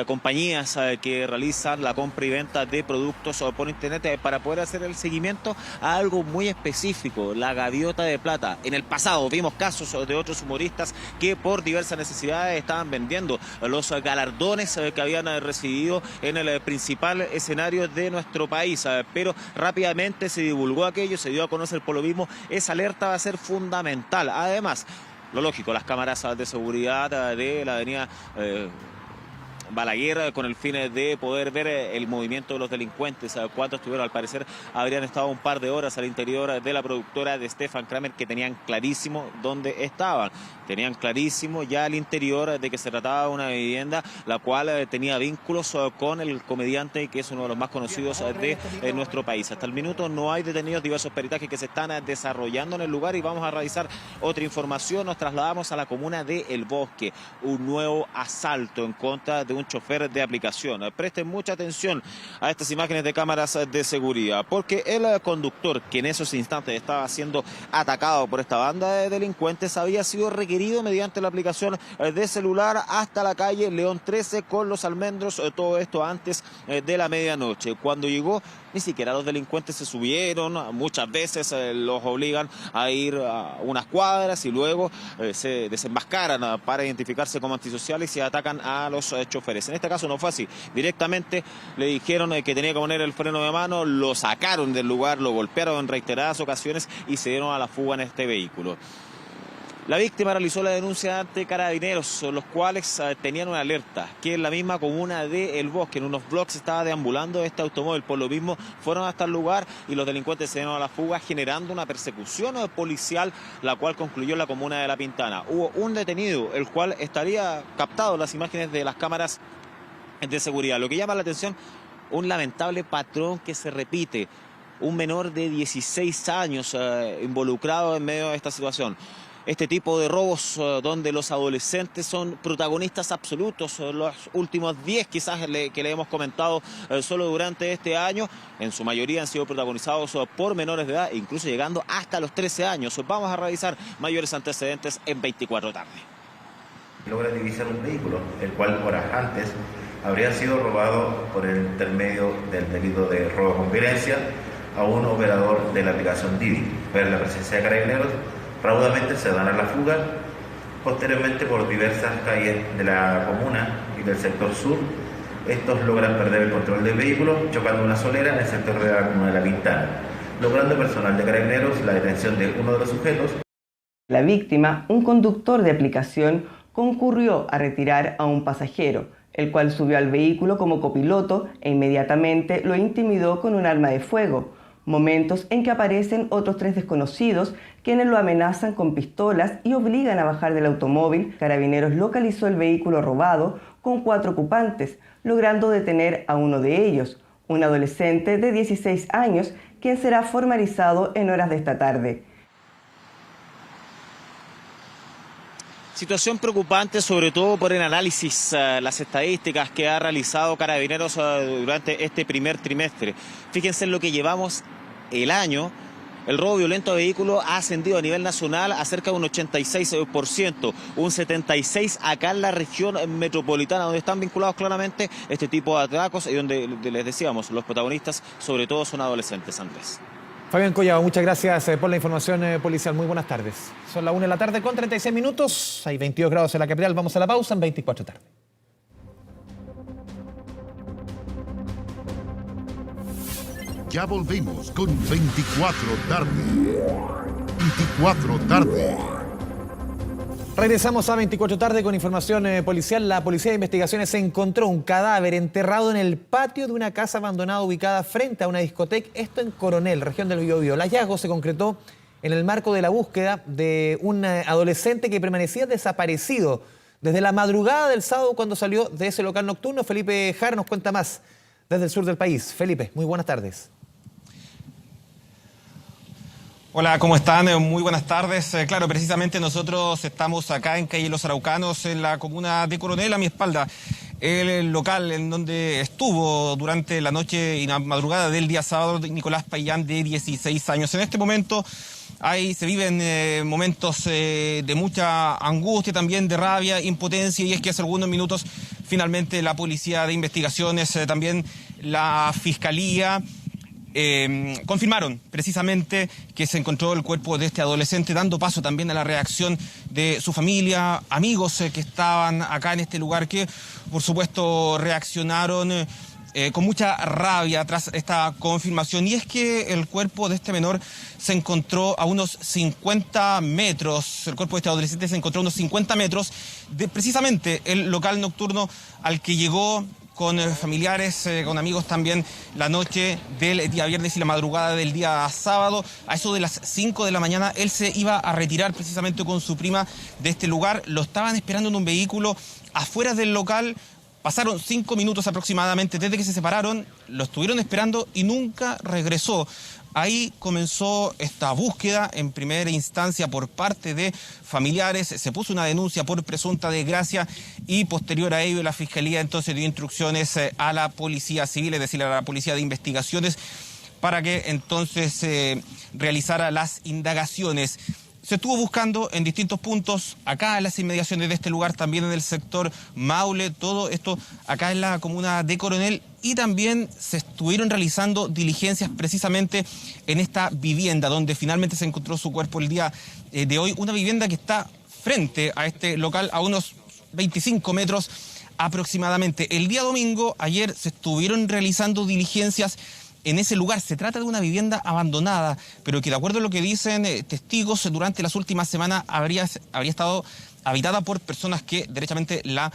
compañías que realizan la compra y venta de productos por internet, para poder hacer el seguimiento a algo muy específico, la gaviota de plata. En el pasado vimos casos de otros humoristas que por diversas necesidades estaban vendiendo los galardones que habían recibido en el principal escenario de nuestro país, pero rápidamente se divulgó aquello, se dio a conocer por lo mismo. Esa alerta va a ser fundamental. Además, lo lógico, las cámaras de seguridad de la avenida Balaguer, con el fin de poder ver el movimiento de los delincuentes. Cuántos estuvieron, al parecer habrían estado un par de horas al interior de la productora de Stefan Kramer, que tenían clarísimo dónde estaban. Tenían clarísimo ya al interior de que se trataba de una vivienda la cual tenía vínculos con el comediante, que es uno de los más conocidos de nuestro país. Hasta el minuto no hay detenidos, diversos peritajes que se están desarrollando en el lugar, y vamos a revisar otra información. Nos trasladamos a la comuna de El Bosque. Un nuevo asalto en contra de un chofer de aplicación. Presten mucha atención a estas imágenes de cámaras de seguridad, porque el conductor, que en esos instantes estaba siendo atacado por esta banda de delincuentes, había sido requerido mediante la aplicación de celular hasta la calle León 13 con Los Almendros, todo esto antes de la medianoche. Cuando llegó, ni siquiera los delincuentes se subieron, muchas veces los obligan a ir a unas cuadras y luego se desenmascaran para identificarse como antisociales y atacan a los choferes. En este caso no fue así, directamente le dijeron que tenía que poner el freno de mano, lo sacaron del lugar, lo golpearon en reiteradas ocasiones y se dieron a la fuga en este vehículo. La víctima realizó la denuncia ante Carabineros, los cuales tenían una alerta, que en la misma comuna de El Bosque, en unos bloques, estaba deambulando este automóvil. Por lo mismo, fueron hasta el lugar y los delincuentes se dieron a la fuga, generando una persecución policial, la cual concluyó en la comuna de La Pintana. Hubo un detenido, el cual estaría captado en las imágenes de las cámaras de seguridad. Lo que llama la atención, un lamentable patrón que se repite. Un menor de 16 años involucrado en medio de esta situación. Este tipo de robos donde los adolescentes son protagonistas absolutos, los últimos 10 quizás que le hemos comentado solo durante este año, en su mayoría han sido protagonizados por menores de edad, incluso llegando hasta los 13 años. Vamos a revisar mayores antecedentes en 24 tarde. Logra divisar un vehículo, el cual horas antes habría sido robado por el intermedio del delito de robo con violencia a un operador de la aplicación Didi. Ver la presencia de Carabineros, raudamente se dan a la fuga. Posteriormente, por diversas calles de la comuna y del sector sur, estos logran perder el control del vehículo, chocando una solera en el sector de la comuna de La Pintana, logrando personal de Carabineros la detención de uno de los sujetos. La víctima, un conductor de aplicación, concurrió a retirar a un pasajero, el cual subió al vehículo como copiloto e inmediatamente lo intimidó con un arma de fuego. Momentos en que aparecen otros 3 desconocidos, quienes lo amenazan con pistolas y obligan a bajar del automóvil. Carabineros localizó el vehículo robado con 4 ocupantes, logrando detener a uno de ellos, un adolescente de 16 años, quien será formalizado en horas de esta tarde. Situación preocupante, sobre todo por el análisis, las estadísticas que ha realizado Carabineros durante este primer trimestre. Fíjense en lo que llevamos el año. El robo violento a vehículos ha ascendido a nivel nacional a cerca de un 86%, un 76% acá en la región metropolitana, donde están vinculados claramente este tipo de atracos y donde les decíamos, los protagonistas sobre todo son adolescentes, Andrés. Fabián Collado, muchas gracias por la información policial. Muy buenas tardes. Son las 1 de la tarde con 36 minutos. Hay 22 grados en la capital. Vamos a la pausa en 24 tarde. Ya volvemos con 24 tarde. 24 tarde. Regresamos a 24 tarde con información policial. La Policía de Investigaciones encontró un cadáver enterrado en el patio de una casa abandonada ubicada frente a una discoteca, esto en Coronel, región del Biobío. El hallazgo se concretó en el marco de la búsqueda de un adolescente que permanecía desaparecido desde la madrugada del sábado cuando salió de ese local nocturno. Felipe Jara nos cuenta más desde el sur del país. Felipe, muy buenas tardes. Hola, ¿cómo están? Muy buenas tardes. Claro, precisamente nosotros estamos acá en Calle Los Araucanos, en la comuna de Coronel, a mi espalda. El local en donde estuvo durante la noche y la madrugada del día sábado Nicolás Payán, de 16 años. En este momento ahí se viven momentos de mucha angustia, también de rabia, impotencia, y es que hace algunos minutos finalmente la Policía de Investigaciones, también la Fiscalía, confirmaron precisamente que se encontró el cuerpo de este adolescente, dando paso también a la reacción de su familia, amigos que estaban acá en este lugar, que por supuesto reaccionaron con mucha rabia tras esta confirmación. Y es que el cuerpo de este menor se encontró a unos 50 metros, el cuerpo de este adolescente se encontró a unos 50 metros de precisamente el local nocturno al que llegó con familiares, con amigos también, la noche del día viernes y la madrugada del día sábado. A eso de las 5 de la mañana, él se iba a retirar precisamente con su prima de este lugar. Lo estaban esperando en un vehículo afuera del local. Pasaron 5 minutos aproximadamente desde que se separaron, lo estuvieron esperando y nunca regresó. Ahí comenzó esta búsqueda en primera instancia por parte de familiares, se puso una denuncia por presunta desgracia y posterior a ello la Fiscalía entonces dio instrucciones a la Policía Civil, es decir, a la Policía de Investigaciones, para que entonces realizara las indagaciones. Se estuvo buscando en distintos puntos, acá en las inmediaciones de este lugar, también en el sector Maule, todo esto acá en la comuna de Coronel, y también se estuvieron realizando diligencias precisamente en esta vivienda, donde finalmente se encontró su cuerpo el día de hoy, una vivienda que está frente a este local a unos 25 metros aproximadamente. El día domingo, ayer, se estuvieron realizando diligencias en ese lugar. Se trata de una vivienda abandonada, pero que de acuerdo a lo que dicen testigos, durante las últimas semanas habría estado habitada por personas que derechamente la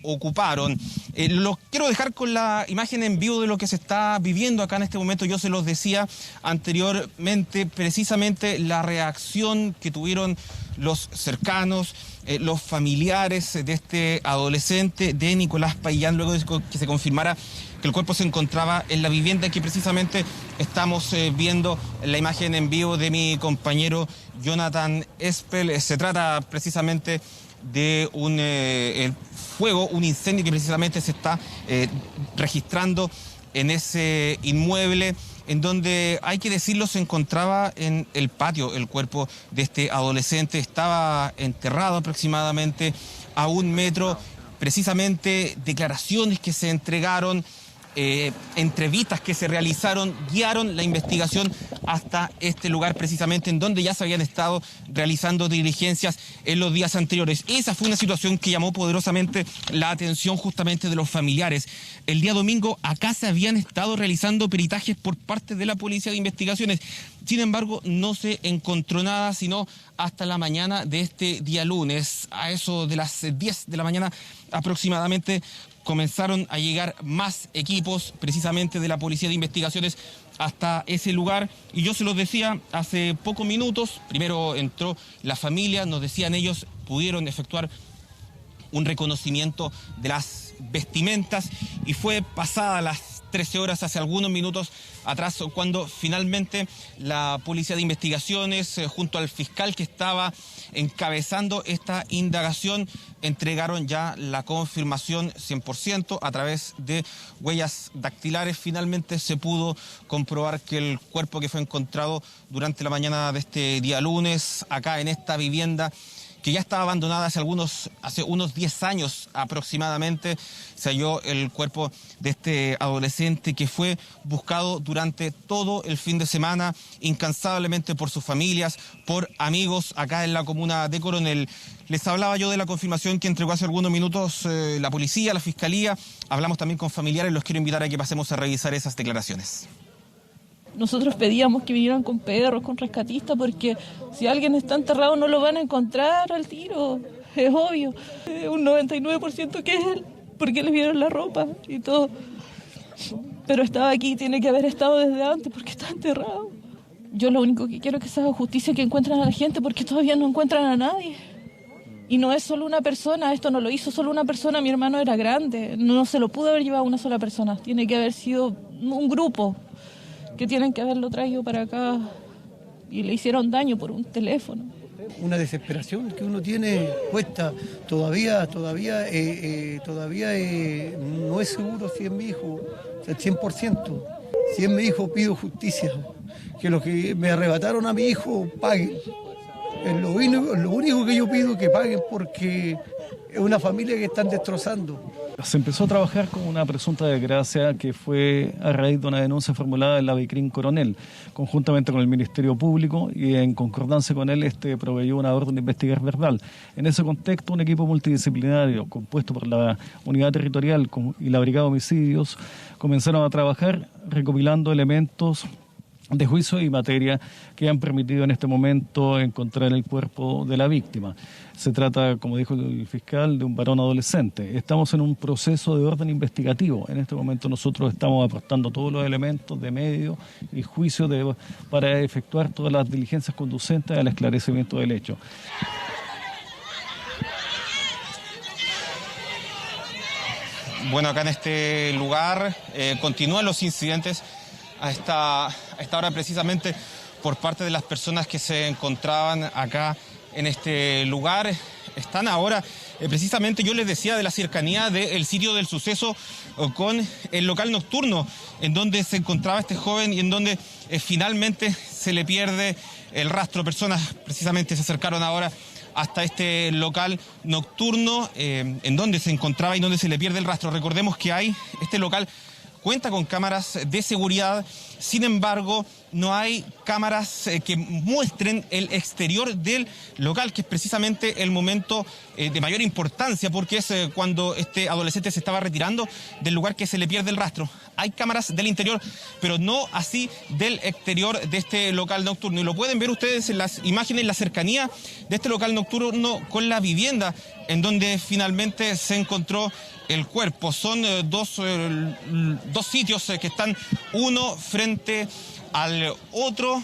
ocuparon. Lo quiero dejar con la imagen en vivo de lo que se está viviendo acá en este momento. Yo se los decía anteriormente, precisamente la reacción que tuvieron los cercanos, los familiares de este adolescente, de Nicolás Payán, luego de que se confirmara que el cuerpo se encontraba en la vivienda que precisamente estamos viendo en la imagen en vivo de mi compañero Jonathan Espel. Se trata precisamente de un fuego, un incendio que precisamente se está registrando en ese inmueble, en donde, hay que decirlo, se encontraba en el patio el cuerpo de este adolescente. Estaba enterrado aproximadamente a 1 metro. Precisamente declaraciones que se entregaron, entrevistas que se realizaron, guiaron la investigación hasta este lugar precisamente, en donde ya se habían estado realizando diligencias en los días anteriores. Esa fue una situación que llamó poderosamente la atención justamente de los familiares. El día domingo acá se habían estado realizando peritajes por parte de la Policía de Investigaciones. Sin embargo, no se encontró nada, sino hasta la mañana de este día lunes, a eso de las 10 de la mañana aproximadamente, comenzaron a llegar más equipos precisamente de la Policía de Investigaciones hasta ese lugar. Y yo se los decía hace pocos minutos, primero entró la familia, nos decían ellos, pudieron efectuar un reconocimiento de las vestimentas y fue pasada las 13 horas, hace algunos minutos atrás, cuando finalmente la Policía de Investigaciones, junto al fiscal que estaba encabezando esta indagación, entregaron ya la confirmación 100% a través de huellas dactilares. Finalmente se pudo comprobar que el cuerpo que fue encontrado durante la mañana de este día lunes, acá en esta vivienda, que ya estaba abandonada hace unos 10 años aproximadamente, se halló el cuerpo de este adolescente que fue buscado durante todo el fin de semana, incansablemente por sus familias, por amigos acá en la comuna de Coronel. Les hablaba yo de la confirmación que entregó hace algunos minutos la policía, la fiscalía. Hablamos también con familiares, los quiero invitar a que pasemos a revisar esas declaraciones. Nosotros pedíamos que vinieran con perros, con rescatistas, porque si alguien está enterrado no lo van a encontrar al tiro, es obvio. Un 99% que es él, porque le vieron la ropa y todo. Pero estaba aquí, tiene que haber estado desde antes, porque está enterrado. Yo lo único que quiero es que se haga justicia, que encuentren a la gente, porque todavía no encuentran a nadie. Y no es solo una persona, esto no lo hizo solo una persona, mi hermano era grande, no se lo pudo haber llevado una sola persona, tiene que haber sido un grupo que tienen que haberlo traído para acá y le hicieron daño por un teléfono. Una desesperación que uno tiene puesta, todavía no es seguro si es mi hijo, el 100%. Si es mi hijo, pido justicia, que los que me arrebataron a mi hijo paguen. Es lo único que yo pido, que paguen, porque es una familia que están destrozando. Se empezó a trabajar con una presunta desgracia que fue a raíz de una denuncia formulada en la Vicrim Coronel, conjuntamente con el Ministerio Público, y en concordancia con él proveyó una orden de investigar verbal. En ese contexto, un equipo multidisciplinario compuesto por la Unidad Territorial y la Brigada de Homicidios comenzaron a trabajar recopilando elementos de juicio y materia que han permitido en este momento encontrar el cuerpo de la víctima. Se trata, como dijo el fiscal, de un varón adolescente. Estamos en un proceso de orden investigativo. En este momento nosotros estamos aportando todos los elementos de medio y juicio para efectuar todas las diligencias conducentes al esclarecimiento del hecho. Bueno, acá en este lugar continúan los incidentes a esta hora precisamente por parte de las personas que se encontraban acá en este lugar. Están ahora, precisamente yo les decía de la cercanía del sitio del suceso con el local nocturno en donde se encontraba este joven y en donde finalmente se le pierde el rastro. Personas precisamente se acercaron ahora hasta este local nocturno en donde se encontraba y donde se le pierde el rastro. Recordemos que este local cuenta con cámaras de seguridad, sin embargo, no hay cámaras que muestren el exterior del local, que es precisamente el momento de mayor importancia, porque es cuando este adolescente se estaba retirando del lugar que se le pierde el rastro. Hay cámaras del interior, pero no así del exterior de este local nocturno. Y lo pueden ver ustedes en las imágenes, la cercanía de este local nocturno con la vivienda en donde finalmente se encontró el cuerpo. Son dos sitios que están uno frente al otro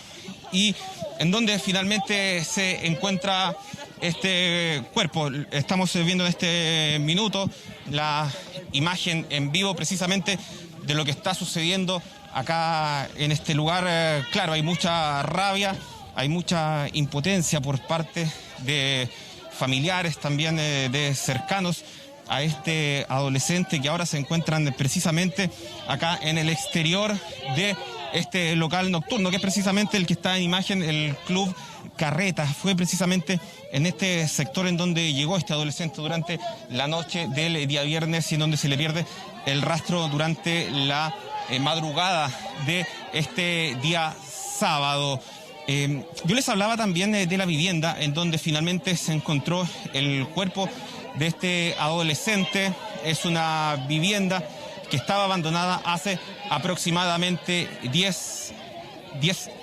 y en donde finalmente se encuentra este cuerpo. Estamos viendo en este minuto la imagen en vivo precisamente de lo que está sucediendo acá en este lugar. Claro, hay mucha rabia, hay mucha impotencia por parte de familiares, también de cercanos a este adolescente, que ahora se encuentran precisamente acá en el exterior de este local nocturno, que es precisamente el que está en imagen, el Club Carreta. Fue precisamente en este sector en donde llegó este adolescente durante la noche del día viernes y en donde se le pierde el rastro durante la madrugada de este día sábado. Yo les hablaba también de la vivienda en donde finalmente se encontró el cuerpo de este adolescente. Es una vivienda que estaba abandonada hace aproximadamente 10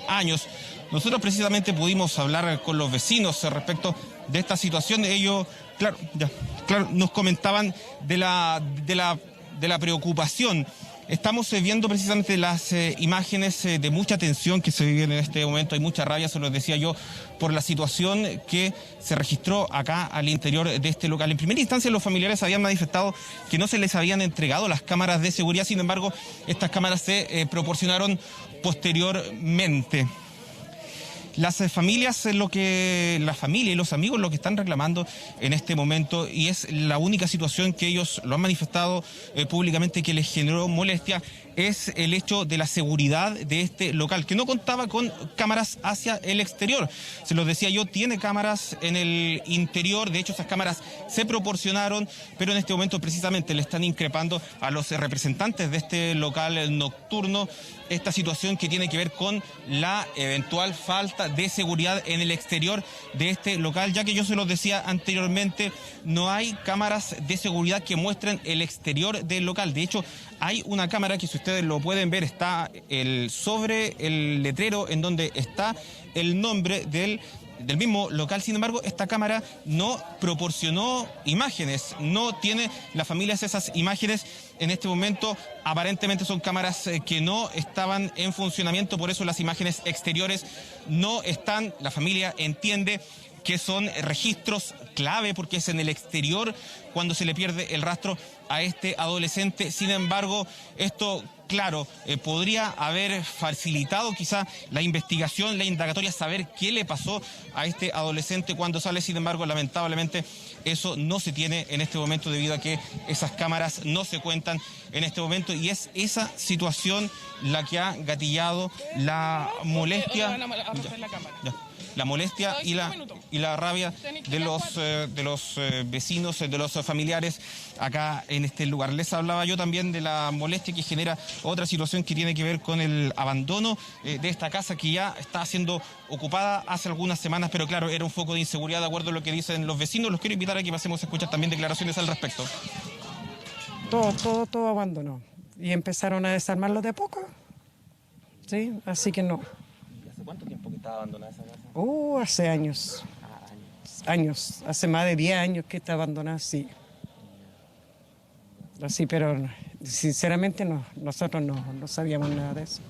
años. Nosotros precisamente pudimos hablar con los vecinos respecto de esta situación. Ellos, claro, nos comentaban de la preocupación. Estamos viendo precisamente las imágenes de mucha tensión que se viven en este momento. Hay mucha rabia, se los decía yo, por la situación que se registró acá al interior de este local. En primera instancia, los familiares habían manifestado que no se les habían entregado las cámaras de seguridad. Sin embargo, estas cámaras se proporcionaron posteriormente. Las familias, la familia y los amigos lo que están reclamando en este momento, y es la única situación que ellos lo han manifestado públicamente que les generó molestia, es el hecho de la seguridad de este local, que no contaba con cámaras hacia el exterior. Se los decía yo, tiene cámaras en el interior. De hecho, esas cámaras se proporcionaron, pero en este momento precisamente le están increpando a los representantes de este local nocturno esta situación que tiene que ver con la eventual falta de seguridad en el exterior de este local, ya que yo se los decía anteriormente, no hay cámaras de seguridad que muestren el exterior del local. De hecho, hay una cámara que, si ustedes lo pueden ver, está sobre el letrero en donde está el nombre del mismo local. Sin embargo, esta cámara no proporcionó imágenes, no tiene las familias esas imágenes en este momento. Aparentemente son cámaras que no estaban en funcionamiento, por eso las imágenes exteriores no están. La familia entiende que son registros clave porque es en el exterior cuando se le pierde el rastro a este adolescente. Sin embargo, esto, claro, podría haber facilitado quizá la investigación, la indagatoria, saber qué le pasó a este adolescente cuando sale. Sin embargo, lamentablemente, eso no se tiene en este momento debido a que esas cámaras no se cuentan en este momento, y es esa situación la que ha gatillado la molestia. La molestia y la rabia de los vecinos, de los familiares acá en este lugar. Les hablaba yo también de la molestia que genera otra situación que tiene que ver con el abandono de esta casa, que ya está siendo ocupada hace algunas semanas, pero claro, era un foco de inseguridad de acuerdo a lo que dicen los vecinos. Los quiero invitar a que pasemos a escuchar también declaraciones al respecto. Todo abandonó y empezaron a desarmarlo de a poco, ¿sí? Así que no. ¿Hace cuánto tiempo que estaba abandonada esa casa? Hace años. Años. Hace más de 10 años que está abandonada, sí. Así, pero sinceramente no, nosotros no sabíamos nada de eso.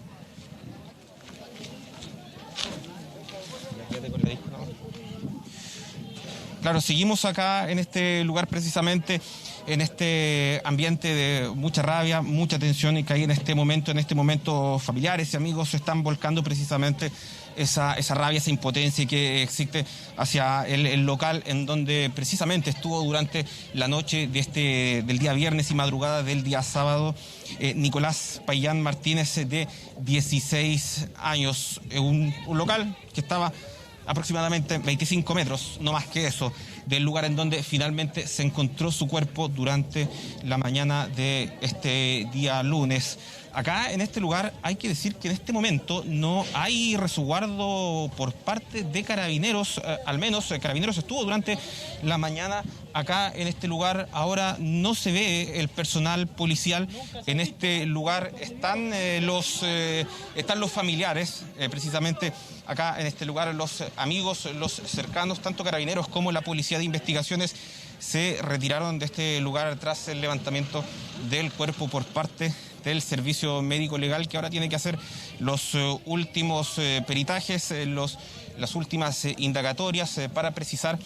Claro, seguimos acá en este lugar precisamente, en este ambiente de mucha rabia, mucha tensión y que hay en este momento familiares y amigos se están volcando precisamente esa rabia, esa impotencia que existe hacia el local en donde precisamente estuvo durante la noche del día viernes y madrugada del día sábado Nicolás Payán Martínez, de 16 años, un local que estaba aproximadamente 25 metros, no más que eso, del lugar en donde finalmente se encontró su cuerpo durante la mañana de este día lunes. Acá en este lugar hay que decir que en este momento no hay resguardo por parte de Carabineros, al menos Carabineros estuvo durante la mañana acá en este lugar. Ahora no se ve el personal policial en este lugar, están los familiares, precisamente acá en este lugar, los amigos, los cercanos, tanto Carabineros como la Policía de Investigaciones se retiraron de este lugar tras el levantamiento del cuerpo por parte del Servicio Médico Legal, que ahora tiene que hacer los últimos peritajes, las últimas indagatorias para precisar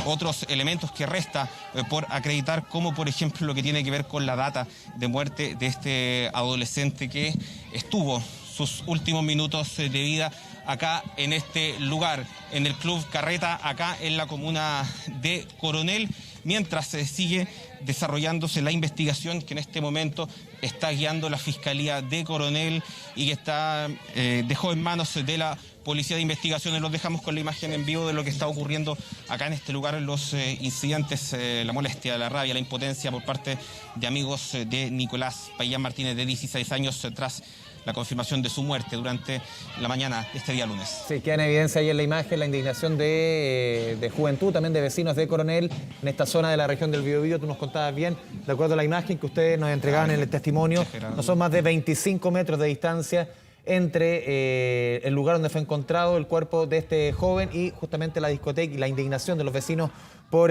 otros elementos que resta por acreditar, como por ejemplo lo que tiene que ver con la data de muerte de este adolescente que estuvo sus últimos minutos de vida acá en este lugar, en el Club Carreta, acá en la comuna de Coronel, mientras sigue desarrollándose la investigación que en este momento está guiando la Fiscalía de Coronel y que dejó en manos de la Policía de Investigaciones. Los dejamos con la imagen en vivo de lo que está ocurriendo acá en este lugar, los incidentes, la molestia, la rabia, la impotencia por parte de amigos de Nicolás Payán Martínez, de 16 años, tras la confirmación de su muerte durante la mañana de este día lunes. Sí, queda en evidencia ahí en la imagen la indignación de juventud, también de vecinos de Coronel, en esta zona de la región del Biobío. Tú nos contabas bien, de acuerdo a la imagen que ustedes nos entregaban en el testimonio, no son más de 25 metros de distancia entre el lugar donde fue encontrado el cuerpo de este joven y justamente la discoteca, y la indignación de los vecinos por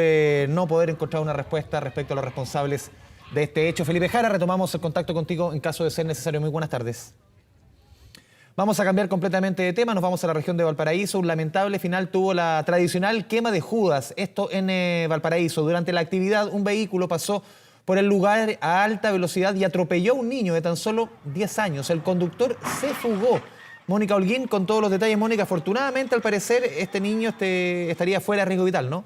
no poder encontrar una respuesta respecto a los responsables de este hecho. Felipe Jara, retomamos el contacto contigo en caso de ser necesario. Muy buenas tardes. Vamos a cambiar completamente de tema, nos vamos a la región de Valparaíso. Un lamentable final tuvo la tradicional quema de Judas, esto en Valparaíso. Durante la actividad, un vehículo pasó por el lugar a alta velocidad y atropelló a un niño de tan solo 10 años. El conductor se fugó. Mónica Holguín con todos los detalles. Mónica, afortunadamente, al parecer, este niño estaría fuera de riesgo vital, ¿no?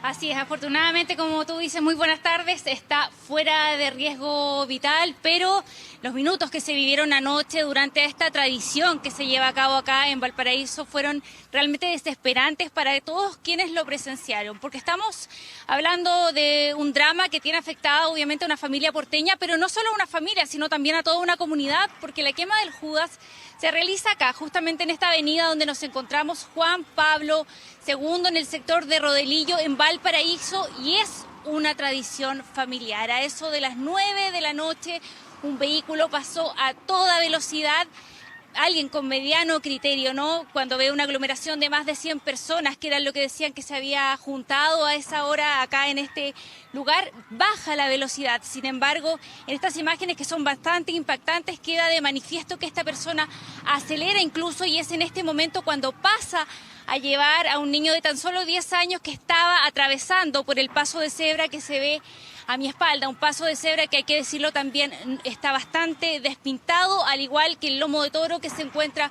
Así es, afortunadamente, como tú dices, muy buenas tardes, está fuera de riesgo vital, pero los minutos que se vivieron anoche durante esta tradición que se lleva a cabo acá en Valparaíso fueron realmente desesperantes para todos quienes lo presenciaron, porque estamos hablando de un drama que tiene afectada obviamente a una familia porteña, pero no solo a una familia, sino también a toda una comunidad, porque la quema del Judas se realiza acá, justamente en esta avenida donde nos encontramos, Juan Pablo II, en el sector de Rodelillo, en Valparaíso, y es una tradición familiar. A eso de las 9 de la noche, un vehículo pasó a toda velocidad. Alguien con mediano criterio, ¿no? Cuando ve una aglomeración de más de 100 personas, que era lo que decían que se había juntado a esa hora acá en este lugar, baja la velocidad. Sin embargo, en estas imágenes que son bastante impactantes, queda de manifiesto que esta persona acelera incluso, y es en este momento cuando pasa a llevar a un niño de tan solo 10 años que estaba atravesando por el paso de cebra que se ve a mi espalda, un paso de cebra que, hay que decirlo, también está bastante despintado, al igual que el lomo de toro que se encuentra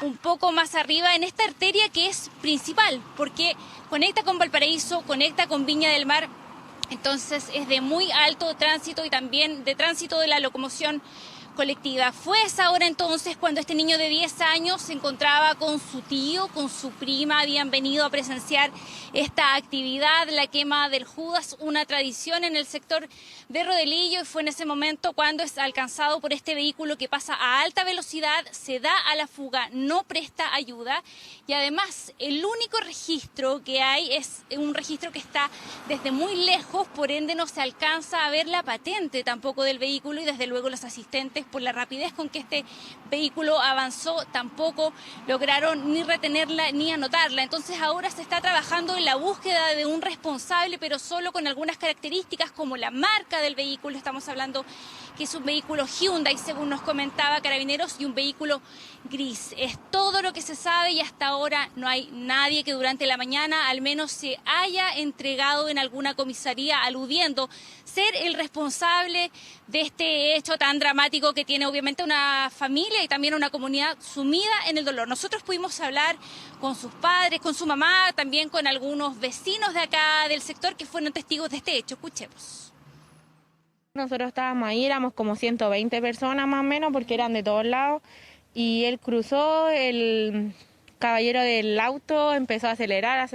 un poco más arriba en esta arteria que es principal, porque conecta con Valparaíso, conecta con Viña del Mar, entonces es de muy alto tránsito y también de tránsito de la locomoción colectiva. Fue esa hora entonces cuando este niño de 10 años se encontraba con su tío, con su prima, habían venido a presenciar esta actividad, la quema del Judas, una tradición en el sector de Rodelillo, y fue en ese momento cuando es alcanzado por este vehículo que pasa a alta velocidad, se da a la fuga, no presta ayuda, y además el único registro que hay es un registro que está desde muy lejos, por ende no se alcanza a ver la patente tampoco del vehículo, y desde luego los asistentes por la rapidez con que este vehículo avanzó, tampoco lograron ni retenerla ni anotarla. Entonces ahora se está trabajando en la búsqueda de un responsable, pero solo con algunas características como la marca del vehículo. Estamos hablando que es un vehículo Hyundai, según nos comentaba Carabineros, y un vehículo gris. Es todo lo que se sabe y hasta ahora no hay nadie que durante la mañana al menos se haya entregado en alguna comisaría aludiendo ser el responsable de este hecho tan dramático que tiene obviamente una familia y también una comunidad sumida en el dolor. Nosotros pudimos hablar con sus padres, con su mamá, también con algunos vecinos de acá del sector que fueron testigos de este hecho. Escuchemos. Nosotros estábamos ahí, éramos como 120 personas más o menos, porque eran de todos lados, y él cruzó, el caballero del auto empezó a acelerar,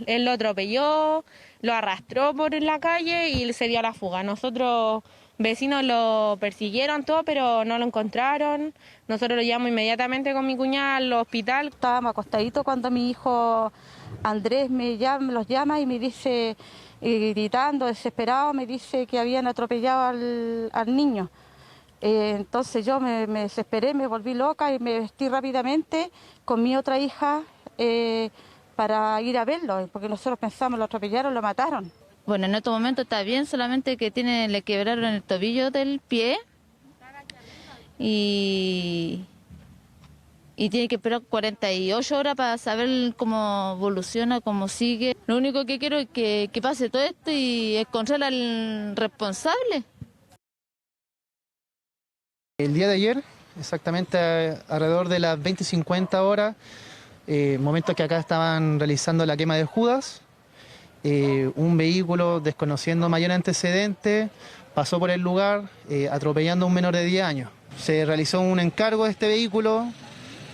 él lo atropelló, lo arrastró por la calle y se dio a la fuga. Nosotros, vecinos, lo persiguieron todo, pero no lo encontraron. Nosotros lo llevamos inmediatamente con mi cuñada al hospital. Estábamos acostaditos cuando mi hijo Andrés los llama y me dice, gritando, desesperado, me dice que habían atropellado al niño. Entonces yo me desesperé, me volví loca y me vestí rápidamente con mi otra hija para ir a verlo, porque nosotros pensamos, lo atropellaron, lo mataron. Bueno, en este momento está bien, solamente que le quebraron el tobillo del pie y tiene que esperar 48 horas para saber cómo evoluciona, cómo sigue. Lo único que quiero es que pase todo esto y encontrar al responsable. El día de ayer, exactamente alrededor de las 20:50 horas, momentos que acá estaban realizando la quema de Judas, un vehículo desconociendo mayor antecedente pasó por el lugar atropellando a un menor de 10 años. Se realizó un encargo de este vehículo,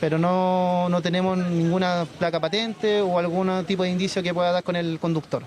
pero no tenemos ninguna placa patente o algún tipo de indicio que pueda dar con el conductor.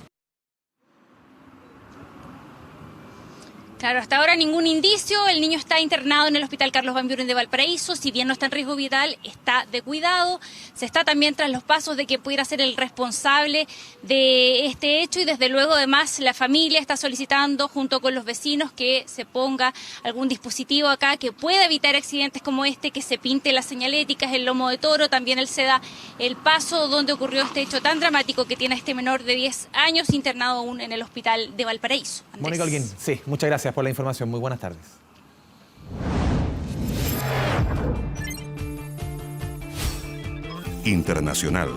Claro, hasta ahora ningún indicio. El niño está internado en el Hospital Carlos Van Buren de Valparaíso. Si bien no está en riesgo vital, está de cuidado. Se está también tras los pasos de que pudiera ser el responsable de este hecho y desde luego además la familia está solicitando junto con los vecinos que se ponga algún dispositivo acá que pueda evitar accidentes como este, que se pinte las señaléticas, el lomo de toro, también el ceda el paso donde ocurrió este hecho tan dramático que tiene a este menor de 10 años internado aún en el Hospital de Valparaíso. Andrés. Mónica Holguín, sí, muchas gracias por la información. Muy buenas tardes. Internacional.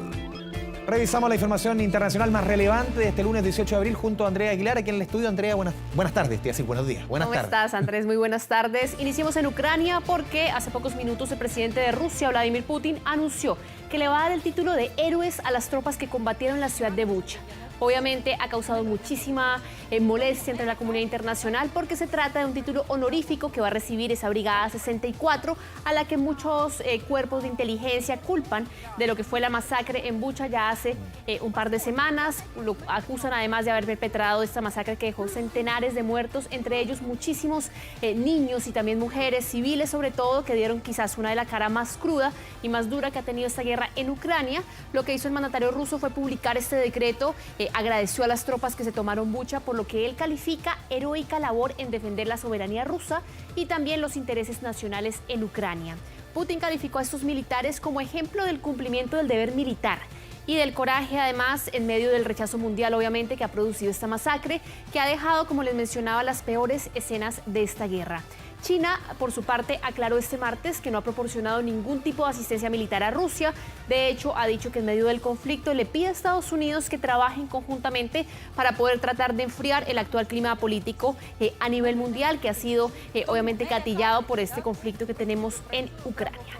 Revisamos la información internacional más relevante de este lunes 18 de abril junto a Andrea Aguilar, aquí en el estudio. Andrea, buenas tardes, te iba a decir buenos días. Buenas tardes. ¿Cómo estás, Andrés? Muy buenas tardes. Iniciemos en Ucrania porque hace pocos minutos el presidente de Rusia, Vladimir Putin, anunció que le va a dar el título de héroes a las tropas que combatieron la ciudad de Bucha. Obviamente ha causado muchísima molestia entre la comunidad internacional porque se trata de un título honorífico que va a recibir esa Brigada 64 a la que muchos cuerpos de inteligencia culpan de lo que fue la masacre en Bucha ya hace un par de semanas. Lo acusan además de haber perpetrado esta masacre que dejó centenares de muertos, entre ellos muchísimos niños y también mujeres civiles sobre todo, que dieron quizás una de la cara más cruda y más dura que ha tenido esta guerra en Ucrania. Lo que hizo el mandatario ruso fue publicar este decreto. Agradeció a las tropas que se tomaron Bucha por lo que él califica heroica labor en defender la soberanía rusa y también los intereses nacionales en Ucrania. Putin calificó a estos militares como ejemplo del cumplimiento del deber militar y del coraje, además, en medio del rechazo mundial, obviamente, que ha producido esta masacre, que ha dejado, como les mencionaba, las peores escenas de esta guerra. China, por su parte, aclaró este martes que no ha proporcionado ningún tipo de asistencia militar a Rusia. De hecho, ha dicho que en medio del conflicto le pide a Estados Unidos que trabajen conjuntamente para poder tratar de enfriar el actual clima político a nivel mundial, que ha sido obviamente gatillado por este conflicto que tenemos en Ucrania.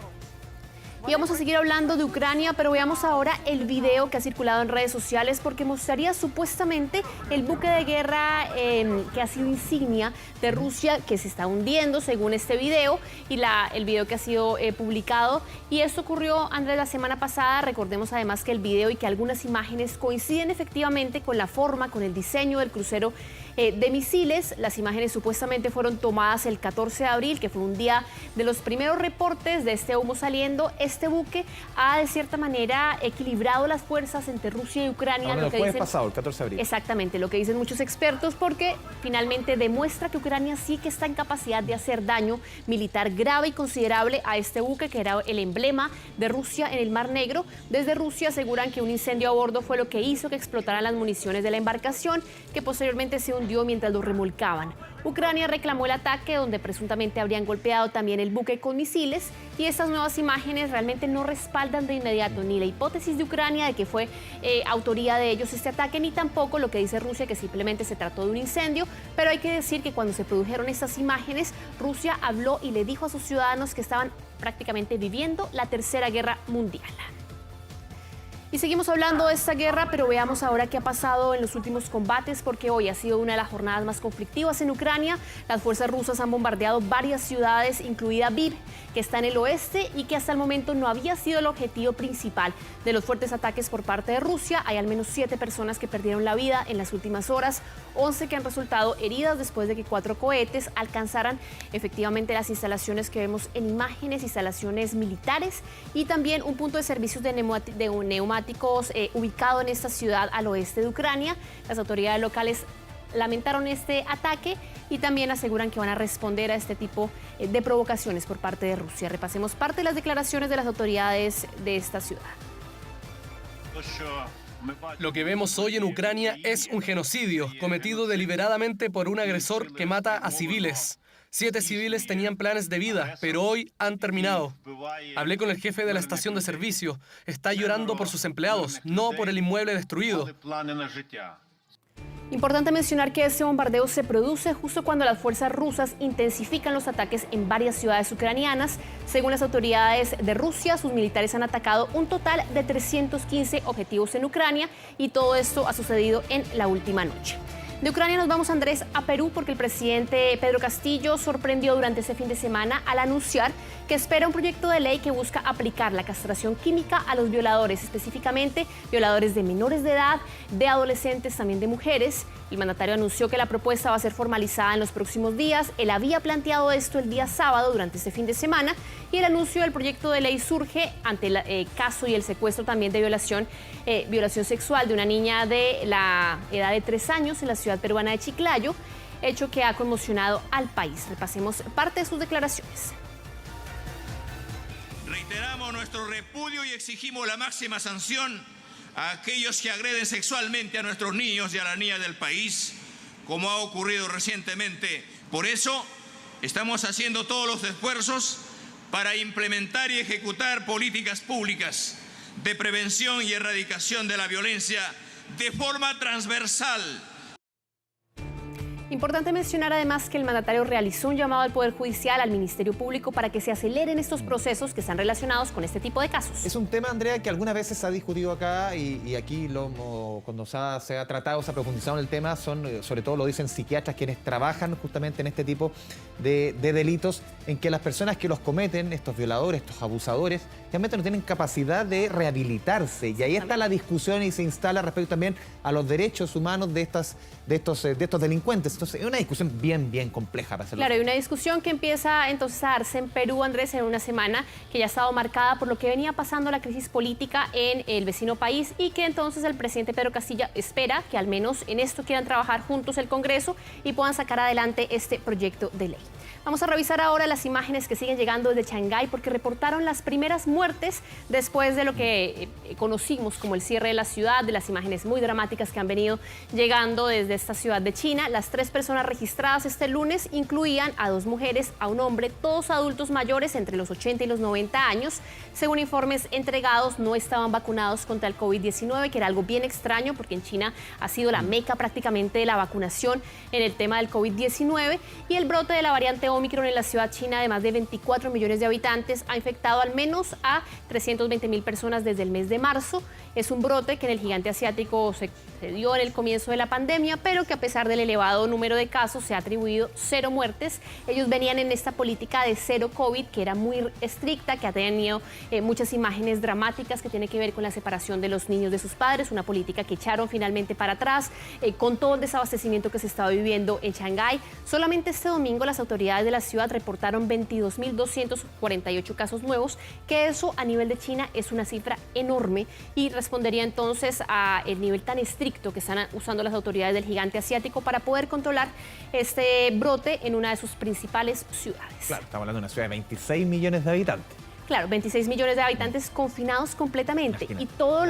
Y vamos a seguir hablando de Ucrania, pero veamos ahora el video que ha circulado en redes sociales porque mostraría supuestamente el buque de guerra que ha sido insignia de Rusia, que se está hundiendo según este video y el video que ha sido publicado. Y esto ocurrió, Andrés, la semana pasada. Recordemos además que el video y que algunas imágenes coinciden efectivamente con la forma, con el diseño del crucero de misiles. Las imágenes supuestamente fueron tomadas el 14 de abril, que fue un día de los primeros reportes de este humo saliendo. este buque ha de cierta manera equilibrado las fuerzas entre Rusia y Ucrania. El jueves pasado, el 14 de abril. Exactamente, lo que dicen muchos expertos, porque finalmente demuestra que Ucrania sí que está en capacidad de hacer daño militar grave y considerable a este buque, que era el emblema de Rusia en el Mar Negro. Desde Rusia aseguran que un incendio a bordo fue lo que hizo que explotaran las municiones de la embarcación, que posteriormente se hundió mientras lo remolcaban. Ucrania reclamó el ataque, donde presuntamente habrían golpeado también el buque con misiles, y estas nuevas imágenes realmente no respaldan de inmediato ni la hipótesis de Ucrania de que fue autoría de ellos este ataque, ni tampoco lo que dice Rusia, que simplemente se trató de un incendio. Pero hay que decir que cuando se produjeron estas imágenes, Rusia habló y le dijo a sus ciudadanos que estaban prácticamente viviendo la Tercera Guerra Mundial. Y seguimos hablando de esta guerra, pero veamos ahora qué ha pasado en los últimos combates, porque hoy ha sido una de las jornadas más conflictivas en Ucrania. Las fuerzas rusas han bombardeado varias ciudades, incluida Lviv, que está en el oeste y que hasta el momento no había sido el objetivo principal de los fuertes ataques por parte de Rusia. Hay al menos 7 personas que perdieron la vida en las últimas horas, 11 que han resultado heridas después de que 4 cohetes alcanzaran efectivamente las instalaciones que vemos en imágenes, instalaciones militares, y también un punto de servicios de neumáticos ubicado en esta ciudad al oeste de Ucrania. Las autoridades locales lamentaron este ataque y también aseguran que van a responder a este tipo de provocaciones por parte de Rusia. Repasemos parte de las declaraciones de las autoridades de esta ciudad. Lo que vemos hoy en Ucrania es un genocidio cometido deliberadamente por un agresor que mata a civiles. 7 civiles tenían planes de vida, pero hoy han terminado. Hablé con el jefe de la estación de servicio. Está llorando por sus empleados, no por el inmueble destruido. Importante mencionar que este bombardeo se produce justo cuando las fuerzas rusas intensifican los ataques en varias ciudades ucranianas. Según las autoridades de Rusia, sus militares han atacado un total de 315 objetivos en Ucrania, y todo esto ha sucedido en la última noche. De Ucrania nos vamos, Andrés, a Perú, porque el presidente Pedro Castillo sorprendió durante este fin de semana al anunciar que espera un proyecto de ley que busca aplicar la castración química a los violadores, específicamente violadores de menores de edad, de adolescentes, también de mujeres. El mandatario anunció que la propuesta va a ser formalizada en los próximos días. Él había planteado esto el día sábado durante este fin de semana, y el anuncio del proyecto de ley surge ante el caso y el secuestro también de violación sexual de una niña de la edad de 3 años en la ciudad peruana de Chiclayo, hecho que ha conmocionado al país. Repasemos parte de sus declaraciones. Reiteramos nuestro repudio y exigimos la máxima sanción a aquellos que agreden sexualmente a nuestros niños y a las niñas del país, como ha ocurrido recientemente. Por eso estamos haciendo todos los esfuerzos para implementar y ejecutar políticas públicas de prevención y erradicación de la violencia de forma transversal. Importante mencionar además que el mandatario realizó un llamado al Poder Judicial, al Ministerio Público, para que se aceleren estos procesos que están relacionados con este tipo de casos. Es un tema, Andrea, que algunas veces se ha discutido acá y aquí cuando se ha tratado, se ha profundizado en el tema, sobre todo lo dicen psiquiatras quienes trabajan justamente en este tipo de delitos, en que las personas que los cometen, estos violadores, estos abusadores, realmente no tienen capacidad de rehabilitarse. Y ahí está la discusión y se instala respecto también a los derechos humanos de estos delincuentes. Entonces, es una discusión bien compleja para hacerlo. Claro, hay una discusión que empieza entonces a darse en Perú, Andrés, en una semana que ya ha estado marcada por lo que venía pasando la crisis política en el vecino país, y que entonces el presidente Pedro Castillo espera que al menos en esto quieran trabajar juntos el Congreso y puedan sacar adelante este proyecto de ley. Vamos a revisar ahora las imágenes que siguen llegando desde Shanghái, porque reportaron las primeras muertes después de lo que conocimos como el cierre de la ciudad, de las imágenes muy dramáticas que han venido llegando desde esta ciudad de China. Las 3 personas registradas este lunes incluían a 2 mujeres, a un hombre, todos adultos mayores entre los 80 y los 90 años. Según informes entregados, no estaban vacunados contra el COVID-19, que era algo bien extraño porque en China ha sido la meca prácticamente de la vacunación en el tema del COVID-19, y el brote de la variante Omicron en la ciudad china de más de 24 millones de habitantes ha infectado al menos a 320.000 personas desde el mes de marzo. Es un brote que en el gigante asiático se dio en el comienzo de la pandemia, pero que a pesar del elevado número número de casos, se ha atribuido 0 muertes. Ellos venían en esta política de 0 COVID, que era muy estricta, que ha tenido muchas imágenes dramáticas que tiene que ver con la separación de los niños de sus padres, una política que echaron finalmente para atrás, con todo el desabastecimiento que se estaba viviendo en Shanghái. Solamente este domingo las autoridades de la ciudad reportaron 22.248 casos nuevos, que eso a nivel de China es una cifra enorme y respondería entonces a el nivel tan estricto que están usando las autoridades del gigante asiático para poder controlar este brote en una de sus principales ciudades. Claro, estamos hablando de una ciudad de 26 millones de habitantes. Claro, 26 millones de habitantes confinados completamente. Y todo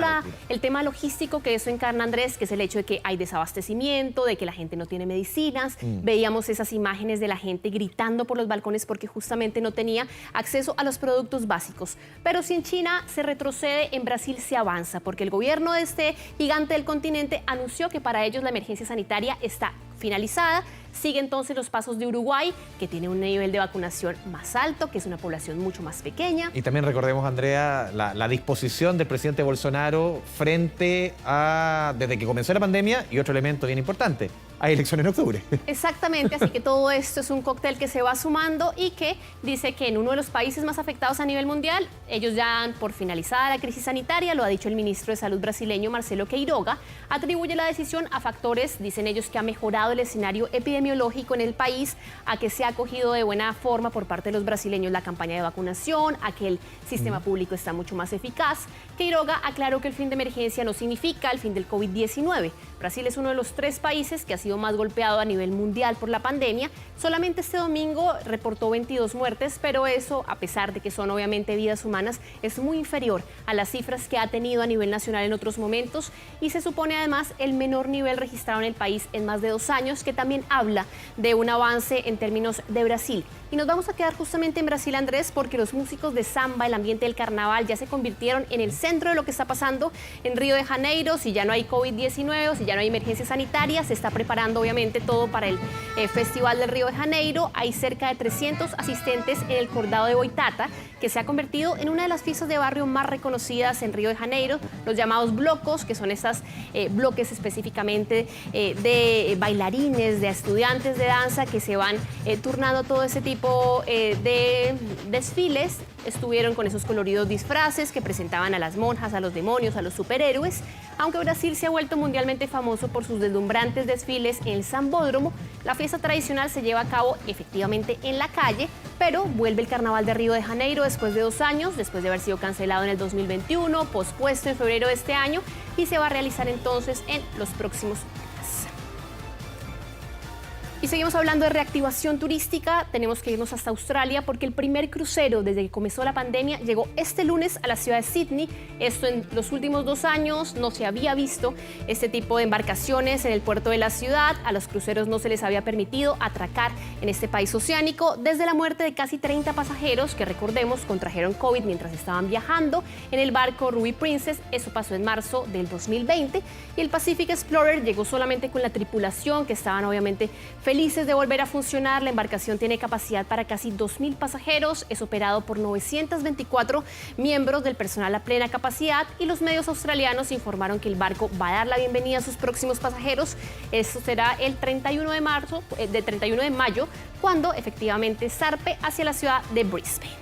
el tema logístico que eso encarna, Andrés, que es el hecho de que hay desabastecimiento, de que la gente no tiene medicinas. Veíamos esas imágenes de la gente gritando por los balcones porque justamente no tenía acceso a los productos básicos. Pero si en China se retrocede, en Brasil se avanza, porque el gobierno de este gigante del continente anunció que para ellos la emergencia sanitaria está finalizada. Sigue entonces los pasos de Uruguay, que tiene un nivel de vacunación más alto, que es una población mucho más pequeña. Y también recordemos, Andrea, la disposición del presidente Bolsonaro frente a, desde que comenzó la pandemia, y otro elemento bien importante, hay elecciones en octubre. Exactamente, así que todo esto es un cóctel que se va sumando y que dice que en uno de los países más afectados a nivel mundial, ellos ya dan por finalizada la crisis sanitaria, lo ha dicho el ministro de Salud brasileño Marcelo Queiroga, atribuye la decisión a factores, dicen ellos, que ha mejorado el escenario epidemiológico en el país, a que se ha acogido de buena forma por parte de los brasileños la campaña de vacunación, a que el sistema público está mucho más eficaz. Queiroga aclaró que el fin de emergencia no significa el fin del COVID-19. Brasil es uno de los 3 países que ha sido más golpeado a nivel mundial por la pandemia. Solamente este domingo reportó 22 muertes, pero eso, a pesar de que son obviamente vidas humanas, es muy inferior a las cifras que ha tenido a nivel nacional en otros momentos y se supone además el menor nivel registrado en el país en más de 2 años, que también habla de un avance en términos de Brasil. Y nos vamos a quedar justamente en Brasil, Andrés, porque los músicos de samba, el ambiente del carnaval, ya se convirtieron en el centro de lo que está pasando en Río de Janeiro. Si ya no hay COVID-19, si ya no hay emergencia sanitaria, se está preparando obviamente todo para el Festival del Río de Janeiro. Hay cerca de 300 asistentes en el Cordado de Boitata, que se ha convertido en una de las fiestas de barrio más reconocidas en Río de Janeiro, los llamados blocos, que son estos bloques específicamente de bailarines, de estudiantes de danza que se van turnando todo ese tipo de desfiles. Estuvieron con esos coloridos disfraces que presentaban a las monjas, a los demonios, a los superhéroes. Aunque Brasil se ha vuelto mundialmente famoso por sus deslumbrantes desfiles en el Sambódromo, la fiesta tradicional se lleva a cabo efectivamente en la calle, pero vuelve el Carnaval de Río de Janeiro después de 2 años, después de haber sido cancelado en el 2021, pospuesto en febrero de este año, y se va a realizar entonces en los próximos días. Y seguimos hablando de reactivación turística. Tenemos que irnos hasta Australia porque el primer crucero desde que comenzó la pandemia llegó este lunes a la ciudad de Sydney. Esto en los últimos 2 años no se había visto este tipo de embarcaciones en el puerto de la ciudad. A los cruceros no se les había permitido atracar en este país oceánico desde la muerte de casi 30 pasajeros que, recordemos, contrajeron COVID mientras estaban viajando en el barco Ruby Princess. Eso pasó en marzo del 2020 y el Pacific Explorer llegó solamente con la tripulación, que estaban obviamente felices de volver a funcionar. La embarcación tiene capacidad para casi 2.000 pasajeros, es operado por 924 miembros del personal a plena capacidad y los medios australianos informaron que el barco va a dar la bienvenida a sus próximos pasajeros. Esto será el 31 de mayo, cuando efectivamente zarpe hacia la ciudad de Brisbane.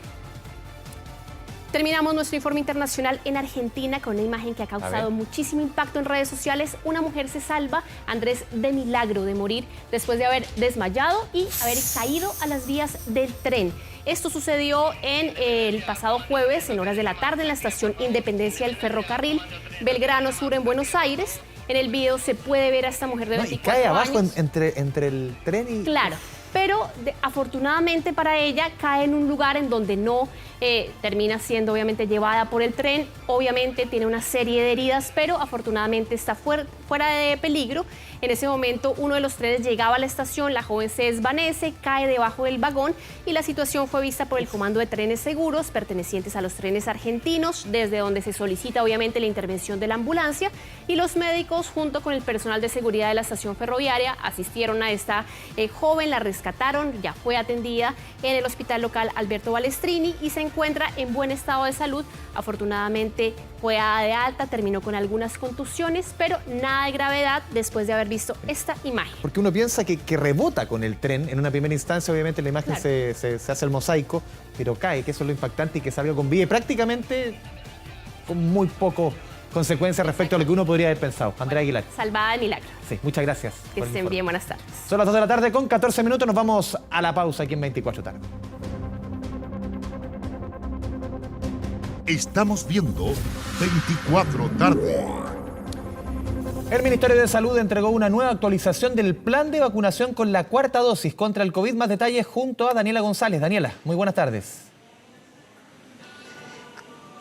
Terminamos nuestro informe internacional en Argentina con una imagen que ha causado muchísimo impacto en redes sociales. Una mujer se salva, Andrés, de milagro de morir después de haber desmayado y haber caído a las vías del tren. Esto sucedió en el pasado jueves, en horas de la tarde, en la estación Independencia del ferrocarril Belgrano Sur en Buenos Aires. En el video se puede ver a esta mujer de 24 años. Y cae abajo entre el tren y... Claro. Pero afortunadamente para ella cae en un lugar en donde no termina siendo obviamente llevada por el tren. Obviamente tiene una serie de heridas, pero afortunadamente está fuera de peligro. En ese momento uno de los trenes llegaba a la estación, la joven se desvanece, cae debajo del vagón y la situación fue vista por el Comando de Trenes Seguros pertenecientes a los trenes argentinos, desde donde se solicita obviamente la intervención de la ambulancia, y los médicos junto con el personal de seguridad de la estación ferroviaria asistieron a esta joven, la rescataron, ya fue atendida en el hospital local Alberto Balestrini y se encuentra en buen estado de salud. Afortunadamente fue dada de alta, terminó con algunas contusiones, pero nada nada de gravedad después de haber visto esta imagen. Porque uno piensa que rebota con el tren. En una primera instancia, obviamente, la imagen se hace el mosaico, pero cae, que eso es lo impactante, y que salió con vida y prácticamente con muy poco consecuencias respecto a lo que uno podría haber pensado. Andrea Aguilar. Salvada de milagro. Sí, muchas gracias. Que estén bien, buenas tardes. Son las 2 de la tarde con 14 minutos, nos vamos a la pausa aquí en 24 tarde. Estamos viendo 24 tarde. El Ministerio de Salud entregó una nueva actualización del plan de vacunación con la cuarta dosis contra el COVID. Más detalles junto a Daniela González. Daniela, muy buenas tardes.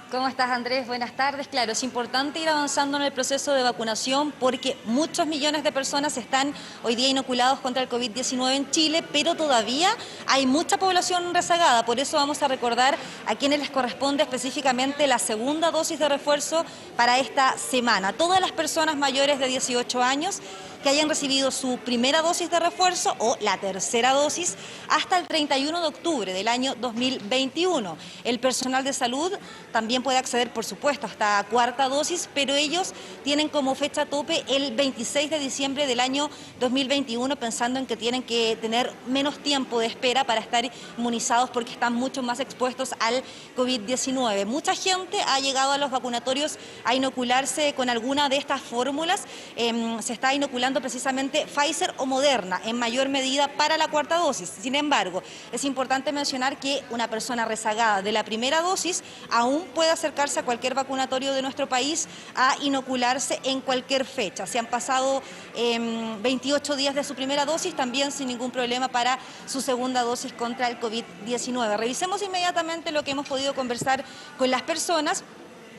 ¿Cómo estás, Andrés? Buenas tardes. Claro, es importante ir avanzando en el proceso de vacunación porque muchos millones de personas están hoy día inoculados contra el COVID-19 en Chile, pero todavía hay mucha población rezagada. Por eso vamos a recordar a quienes les corresponde específicamente la segunda dosis de refuerzo para esta semana. Todas las personas mayores de 18 años que hayan recibido su primera dosis de refuerzo o la tercera dosis hasta el 31 de octubre del año 2021. El personal de salud también puede acceder, por supuesto, hasta cuarta dosis, pero ellos tienen como fecha tope el 26 de diciembre del año 2021, pensando en que tienen que tener menos tiempo de espera para estar inmunizados porque están mucho más expuestos al COVID-19. Mucha gente ha llegado a los vacunatorios a inocularse con alguna de estas fórmulas. Se está inoculando precisamente Pfizer o Moderna en mayor medida para la cuarta dosis. Sin embargo, es importante mencionar que una persona rezagada de la primera dosis aún puede acercarse a cualquier vacunatorio de nuestro país a inocularse en cualquier fecha. Se han pasado 28 días de su primera dosis, también sin ningún problema para su segunda dosis contra el COVID-19. Revisemos inmediatamente lo que hemos podido conversar con las personas,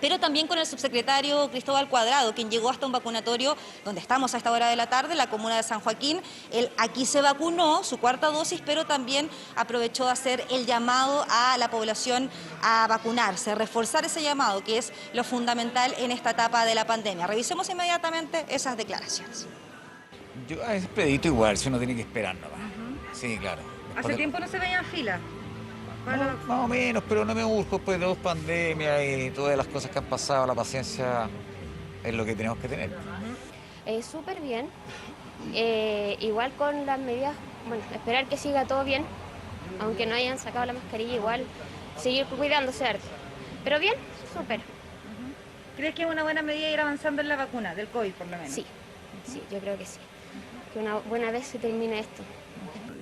pero también con el subsecretario Cristóbal Cuadrado, quien llegó hasta un vacunatorio donde estamos a esta hora de la tarde, en la comuna de San Joaquín. Él aquí se vacunó su cuarta dosis, pero también aprovechó de hacer el llamado a la población a vacunarse, reforzar ese llamado, que es lo fundamental en esta etapa de la pandemia. Revisemos inmediatamente esas declaraciones. Yo a veces predito igual, si uno tiene que esperar nomás. Sí, claro. ¿Hace tiempo no se veía en fila? Más o menos, pero no me busco después de dos pandemias y todas las cosas que han pasado. La paciencia es lo que tenemos que tener. Súper bien. Igual con las medidas, bueno, esperar que siga todo bien, aunque no hayan sacado la mascarilla, igual seguir cuidándose harto. Pero bien, súper. ¿Crees que es una buena medida ir avanzando en la vacuna del COVID, por lo menos? Sí, yo creo que sí. Que una buena vez se termine esto.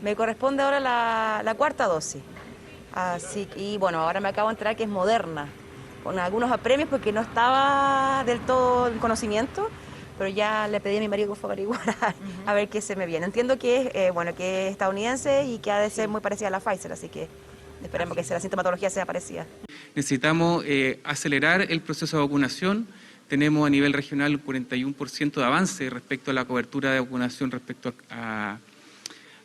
Me corresponde ahora la cuarta dosis. Así, y bueno, ahora me acabo de enterar que es Moderna, con algunos apremios porque no estaba del todo el conocimiento, pero ya le pedí a mi marido que fue a averiguar a ver qué se me viene. Entiendo que es, que es estadounidense y que ha de ser muy parecida a la Pfizer, así que esperemos que la sintomatología sea parecida. Necesitamos acelerar el proceso de vacunación. Tenemos a nivel regional un 41% de avance respecto a la cobertura de vacunación respecto a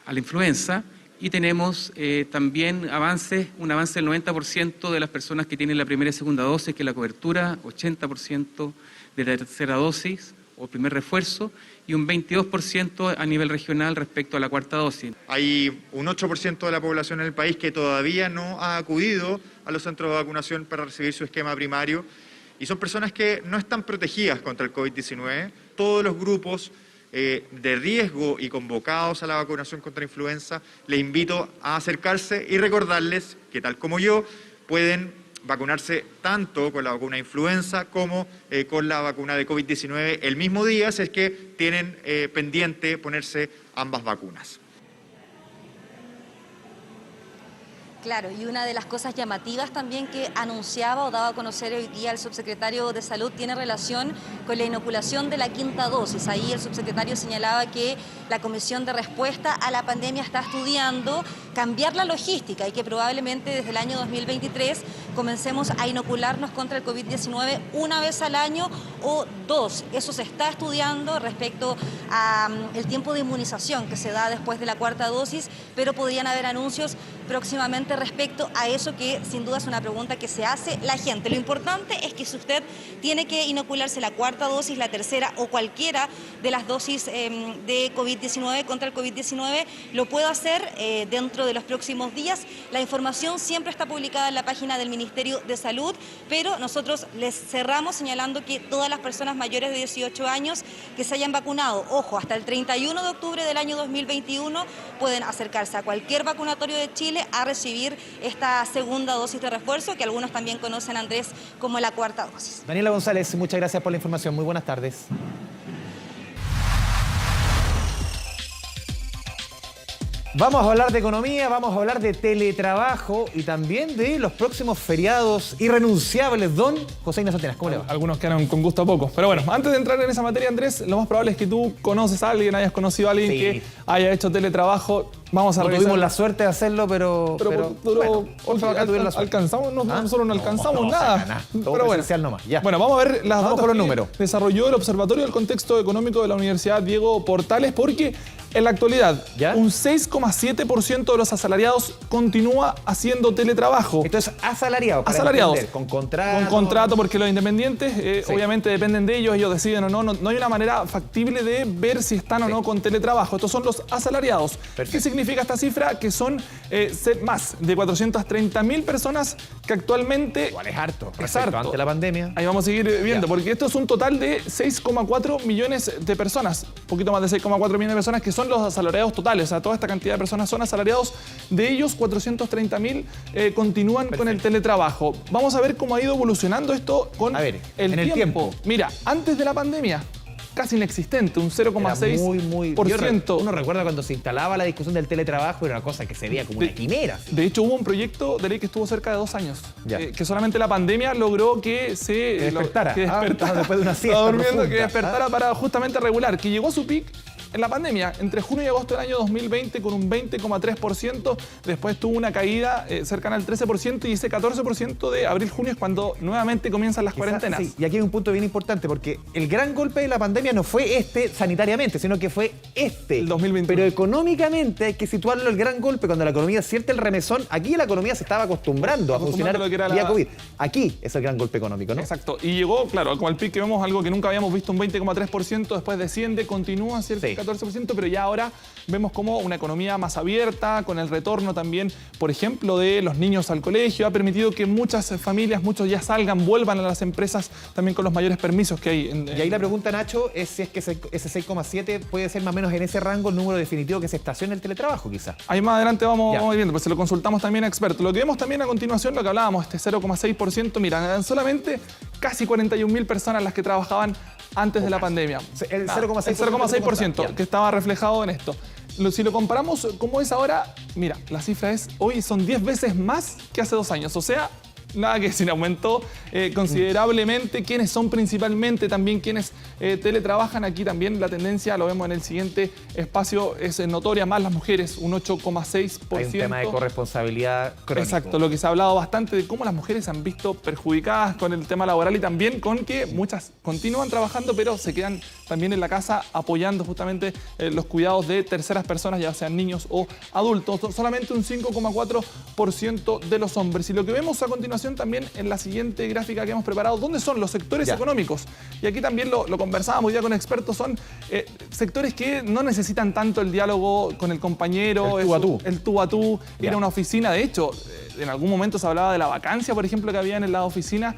la influenza. Y tenemos también un avance del 90% de las personas que tienen la primera y segunda dosis, que es la cobertura, 80% de la tercera dosis o primer refuerzo, y un 22% a nivel regional respecto a la cuarta dosis. Hay un 8% de la población en el país que todavía no ha acudido a los centros de vacunación para recibir su esquema primario, y son personas que no están protegidas contra el COVID-19. Todos los grupos de riesgo y convocados a la vacunación contra influenza, les invito a acercarse y recordarles que, tal como yo, pueden vacunarse tanto con la vacuna de influenza como con la vacuna de COVID-19 el mismo día, si es que tienen pendiente ponerse ambas vacunas. Claro, y una de las cosas llamativas también que anunciaba o daba a conocer hoy día el subsecretario de Salud tiene relación con la inoculación de la quinta dosis. Ahí el subsecretario señalaba que la Comisión de Respuesta a la Pandemia está estudiando cambiar la logística y que probablemente desde el año 2023 comencemos a inocularnos contra el COVID-19 una vez al año o dos. Eso se está estudiando respecto al tiempo de inmunización que se da después de la cuarta dosis, pero podrían haber anuncios próximamente respecto a eso, que sin duda es una pregunta que se hace la gente. Lo importante es que si usted tiene que inocularse la cuarta dosis, la tercera o cualquiera de las dosis de COVID-19 contra el COVID-19, lo pueda hacer dentro dentro de los próximos días. La información siempre está publicada en la página del Ministerio de Salud, pero nosotros les cerramos señalando que todas las personas mayores de 18 años que se hayan vacunado, ojo, hasta el 31 de octubre del año 2021, pueden acercarse a cualquier vacunatorio de Chile a recibir esta segunda dosis de refuerzo, que algunos también conocen, Andrés, como la cuarta dosis. Daniela González, muchas gracias por la información. Muy buenas tardes. Vamos a hablar de economía, vamos a hablar de teletrabajo y también de los próximos feriados irrenunciables. Don José Ignacio Atenas, ¿cómo le va? Algunos quedaron con gusto a pocos. Pero bueno, antes de entrar en esa materia, Andrés, lo más probable es que tú conoces a alguien, hayas conocido a alguien que haya hecho teletrabajo. Vamos a revisar. Tuvimos la suerte de hacerlo, pero bueno, alcanzamos, nosotros no alcanzamos nada. Pero bueno, nomás. Ya. Bueno, vamos a ver las datos con los números. Desarrolló el Observatorio del Contexto Económico de la Universidad Diego Portales, porque en la actualidad un 6,7% de los asalariados continúa haciendo teletrabajo. Entonces, asalariados. Asalariados. Con contrato. Con contrato, porque los independientes obviamente dependen de ellos deciden o no. No hay una manera factible de ver si están o no con teletrabajo. Estos son los asalariados. Perfecto. ¿Qué significa esta cifra? Que son más de 430.000 personas que actualmente... Igual es harto. Exacto. Ante la pandemia. Ahí vamos a seguir viendo, porque esto es un total de 6,4 millones de personas. Un poquito más de 6,4 millones de personas que son los asalariados totales. O sea, toda esta cantidad de personas son asalariados. De ellos, 430.000 continúan con el teletrabajo. Vamos a ver cómo ha ido evolucionando esto con el tiempo. Mira, antes de la pandemia, casi inexistente, un 0,6%. Uno recuerda cuando se instalaba la discusión del teletrabajo, era una cosa que se veía como una quimera. De hecho, hubo un proyecto de ley que estuvo cerca de 2 años, que solamente la pandemia logró que se despertara. Después de una siesta durmiendo, que despertara para justamente regular, que llegó a su pic en la pandemia, entre junio y agosto del año 2020, con un 20,3%, después tuvo una caída cercana al 13%, y ese 14% de abril-junio es cuando nuevamente comienzan las cuarentenas. Sí, y aquí hay un punto bien importante, porque el gran golpe de la pandemia no fue sanitariamente, sino que fue el 2021. Pero económicamente hay que situarlo, el gran golpe, cuando la economía siente el remesón. Aquí la economía se estaba acostumbrando a funcionar vía COVID. Aquí es el gran golpe económico, ¿no? Exacto, y llegó, claro, como el pic que vemos, algo que nunca habíamos visto, un 20,3%, después desciende, continúa, ¿cierto? 14%, pero ya ahora vemos como una economía más abierta, con el retorno también, por ejemplo, de los niños al colegio, ha permitido que muchas familias, muchos ya salgan, vuelvan a las empresas, también con los mayores permisos que hay. Y ahí la pregunta, Nacho, es si es que ese 6,7 puede ser más o menos en ese rango el número definitivo que se estaciona el teletrabajo, quizás. Ahí más adelante vamos viendo, pues se lo consultamos también a expertos. Lo que vemos también a continuación, lo que hablábamos, este 0,6%, mira, eran solamente casi 41.000 personas las que trabajaban antes de la pandemia. El 0,6%, que estaba reflejado en esto. Si lo comparamos cómo es ahora, mira, la cifra es, hoy son 10 veces más que hace 2 años. O sea, nada que decir, aumentó considerablemente. ¿Quiénes son principalmente también quienes teletrabajan? Aquí también la tendencia, lo vemos en el siguiente espacio, es notoria, más las mujeres, un 8,6%. Hay un tema de corresponsabilidad crónico. Exacto, lo que se ha hablado bastante de cómo las mujeres se han visto perjudicadas con el tema laboral, y también con que muchas continúan trabajando, pero se quedan también en la casa apoyando justamente los cuidados de terceras personas, ya sean niños o adultos. Solamente un 5,4% de los hombres. Y lo que vemos a continuación también en la siguiente gráfica que hemos preparado, ¿dónde son los sectores económicos? Y aquí también lo conversábamos ya con expertos, son sectores que no necesitan tanto el diálogo con el compañero, el tú a tú, ir a una oficina. De hecho, en algún momento se hablaba de la vacancia, por ejemplo, que había en la oficina.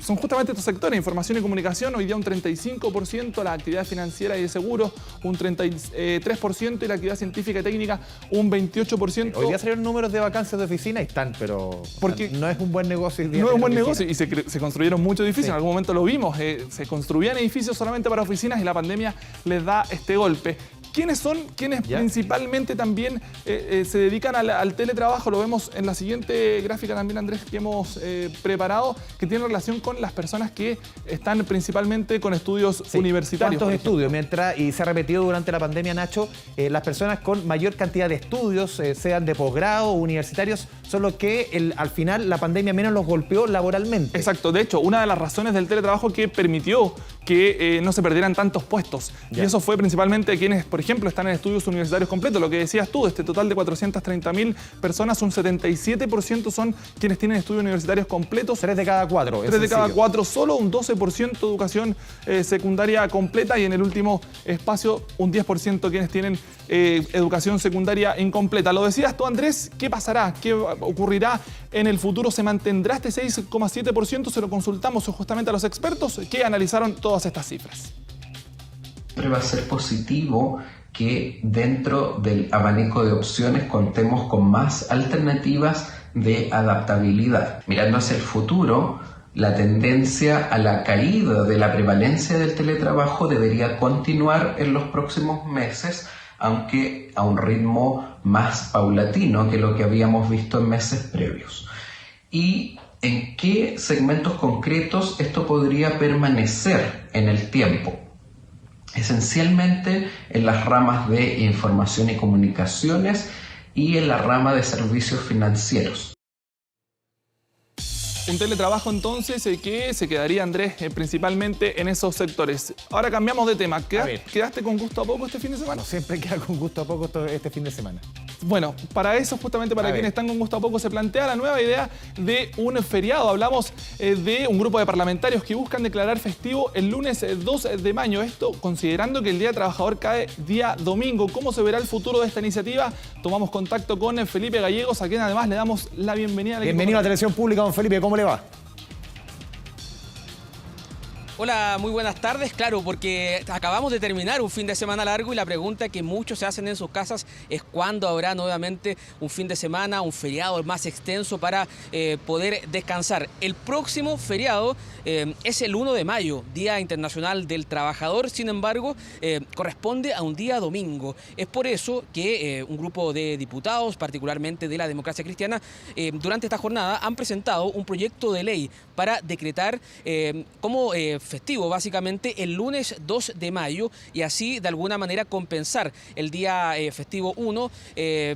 Son justamente estos sectores, información y comunicación, hoy día un 35%, la actividad financiera y de seguros un 33%, y la actividad científica y técnica un 28%. Hoy día salieron números de vacancias de oficina y están, pero porque no es un buen negocio. No es un buen negocio, y se construyeron muchos edificios, en algún momento lo vimos, se construían edificios solamente para oficinas, y la pandemia les da este golpe. ¿Quiénes son? ¿Quiénes principalmente también se dedican al teletrabajo? Lo vemos en la siguiente gráfica también, Andrés, que hemos preparado, que tiene relación con las personas que están principalmente con estudios universitarios. ¿Cuántos estudios? Y se ha repetido durante la pandemia, Nacho, las personas con mayor cantidad de estudios, sean de posgrado o universitarios, son los que al final la pandemia menos los golpeó laboralmente. Exacto. De hecho, una de las razones del teletrabajo que permitió que no se perdieran tantos puestos. Ya. Y eso fue principalmente quienes, por ejemplo, están en estudios universitarios completos. Lo que decías tú, de este total de 430.000 personas, un 77% son quienes tienen estudios universitarios completos. 3 de cada 4. 3 de cada 4, solo un 12% de educación secundaria completa, y en el último espacio un 10% quienes tienen educación secundaria incompleta. Lo decías tú, Andrés, ¿qué pasará? ¿Qué ocurrirá en el futuro? ¿Se mantendrá este 6,7%? Se lo consultamos justamente a los expertos que analizaron todas estas cifras. Siempre va a ser positivo que dentro del abanico de opciones contemos con más alternativas de adaptabilidad. Mirando hacia el futuro, la tendencia a la caída de la prevalencia del teletrabajo debería continuar en los próximos meses, aunque a un ritmo más paulatino que lo que habíamos visto en meses previos. ¿Y en qué segmentos concretos esto podría permanecer en el tiempo? Esencialmente en las ramas de información y comunicaciones y en la rama de servicios financieros. Un teletrabajo entonces que se quedaría, Andrés, principalmente en esos sectores. Ahora cambiamos de tema. ¿Quedaste con gusto a poco este fin de semana? No, siempre queda con gusto a poco este fin de semana. Bueno, para eso, justamente para quienes están con gusto a poco, se plantea la nueva idea de un feriado. Hablamos de un grupo de parlamentarios que buscan declarar festivo el lunes 2 de mayo. Esto considerando que el Día del Trabajador cae día domingo. ¿Cómo se verá el futuro de esta iniciativa? Tomamos contacto con Felipe Gallegos, a quien además le damos la bienvenida. Bienvenido a Televisión Pública, don Felipe. ¿Cómo le va? Hola, muy buenas tardes. Claro, porque acabamos de terminar un fin de semana largo y la pregunta que muchos se hacen en sus casas es cuándo habrá nuevamente un fin de semana, un feriado más extenso para poder descansar. El próximo feriado es el 1 de mayo, Día Internacional del Trabajador. Sin embargo, corresponde a un día domingo. Es por eso que un grupo de diputados, particularmente de la Democracia Cristiana, durante esta jornada han presentado un proyecto de ley para decretar como festivo básicamente el lunes 2 de mayo y así de alguna manera compensar el día festivo 1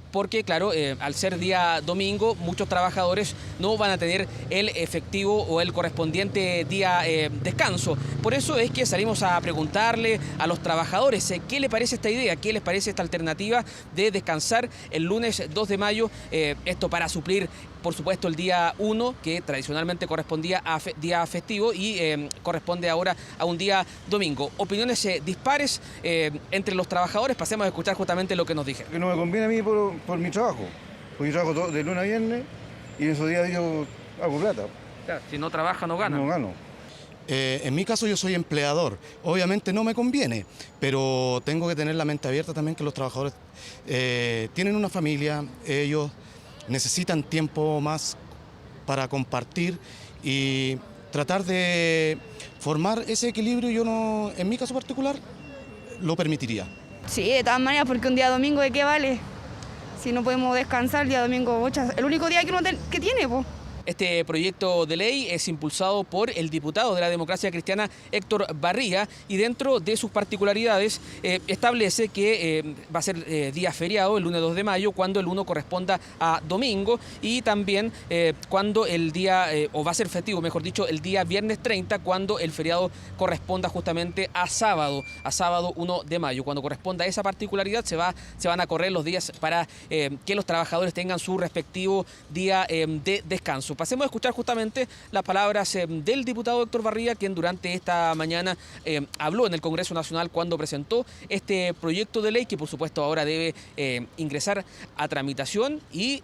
porque claro, al ser día domingo muchos trabajadores no van a tener el efectivo o el correspondiente día descanso. Por eso es que salimos a preguntarle a los trabajadores qué les parece esta idea, qué les parece esta alternativa de descansar el lunes 2 de mayo, esto para suplir por supuesto el día 1 que tradicionalmente correspondía a día festivo y corresponde ahora a un día domingo. Opiniones dispares entre los trabajadores. Pasemos a escuchar justamente lo que nos dijeron. Que no me conviene a mí por mi trabajo, porque yo trabajo de lunes a viernes y en esos días yo hago plata. Claro, si no trabaja no gana. No gano. En mi caso yo soy empleador, obviamente no me conviene, pero tengo que tener la mente abierta también que los trabajadores tienen una familia, ellos necesitan tiempo más para compartir y tratar de formar ese equilibrio. Yo no, en mi caso particular, lo permitiría. Sí, de todas maneras, porque un día domingo, ¿de qué vale? Si no podemos descansar, el día domingo, el único día que uno que tiene, pues. Este proyecto de ley es impulsado por el diputado de la Democracia Cristiana, Héctor Barría, y dentro de sus particularidades establece que va a ser día feriado el lunes 2 de mayo, cuando el 1 corresponda a domingo, y también cuando el día, o va a ser festivo, mejor dicho, el día viernes 30, cuando el feriado corresponda justamente a sábado 1 de mayo. Cuando corresponda a esa particularidad se van a correr los días para que los trabajadores tengan su respectivo día de descanso. Pasemos a escuchar justamente las palabras del diputado Héctor Barría, quien durante esta mañana habló en el Congreso Nacional cuando presentó este proyecto de ley que por supuesto ahora debe ingresar a tramitación y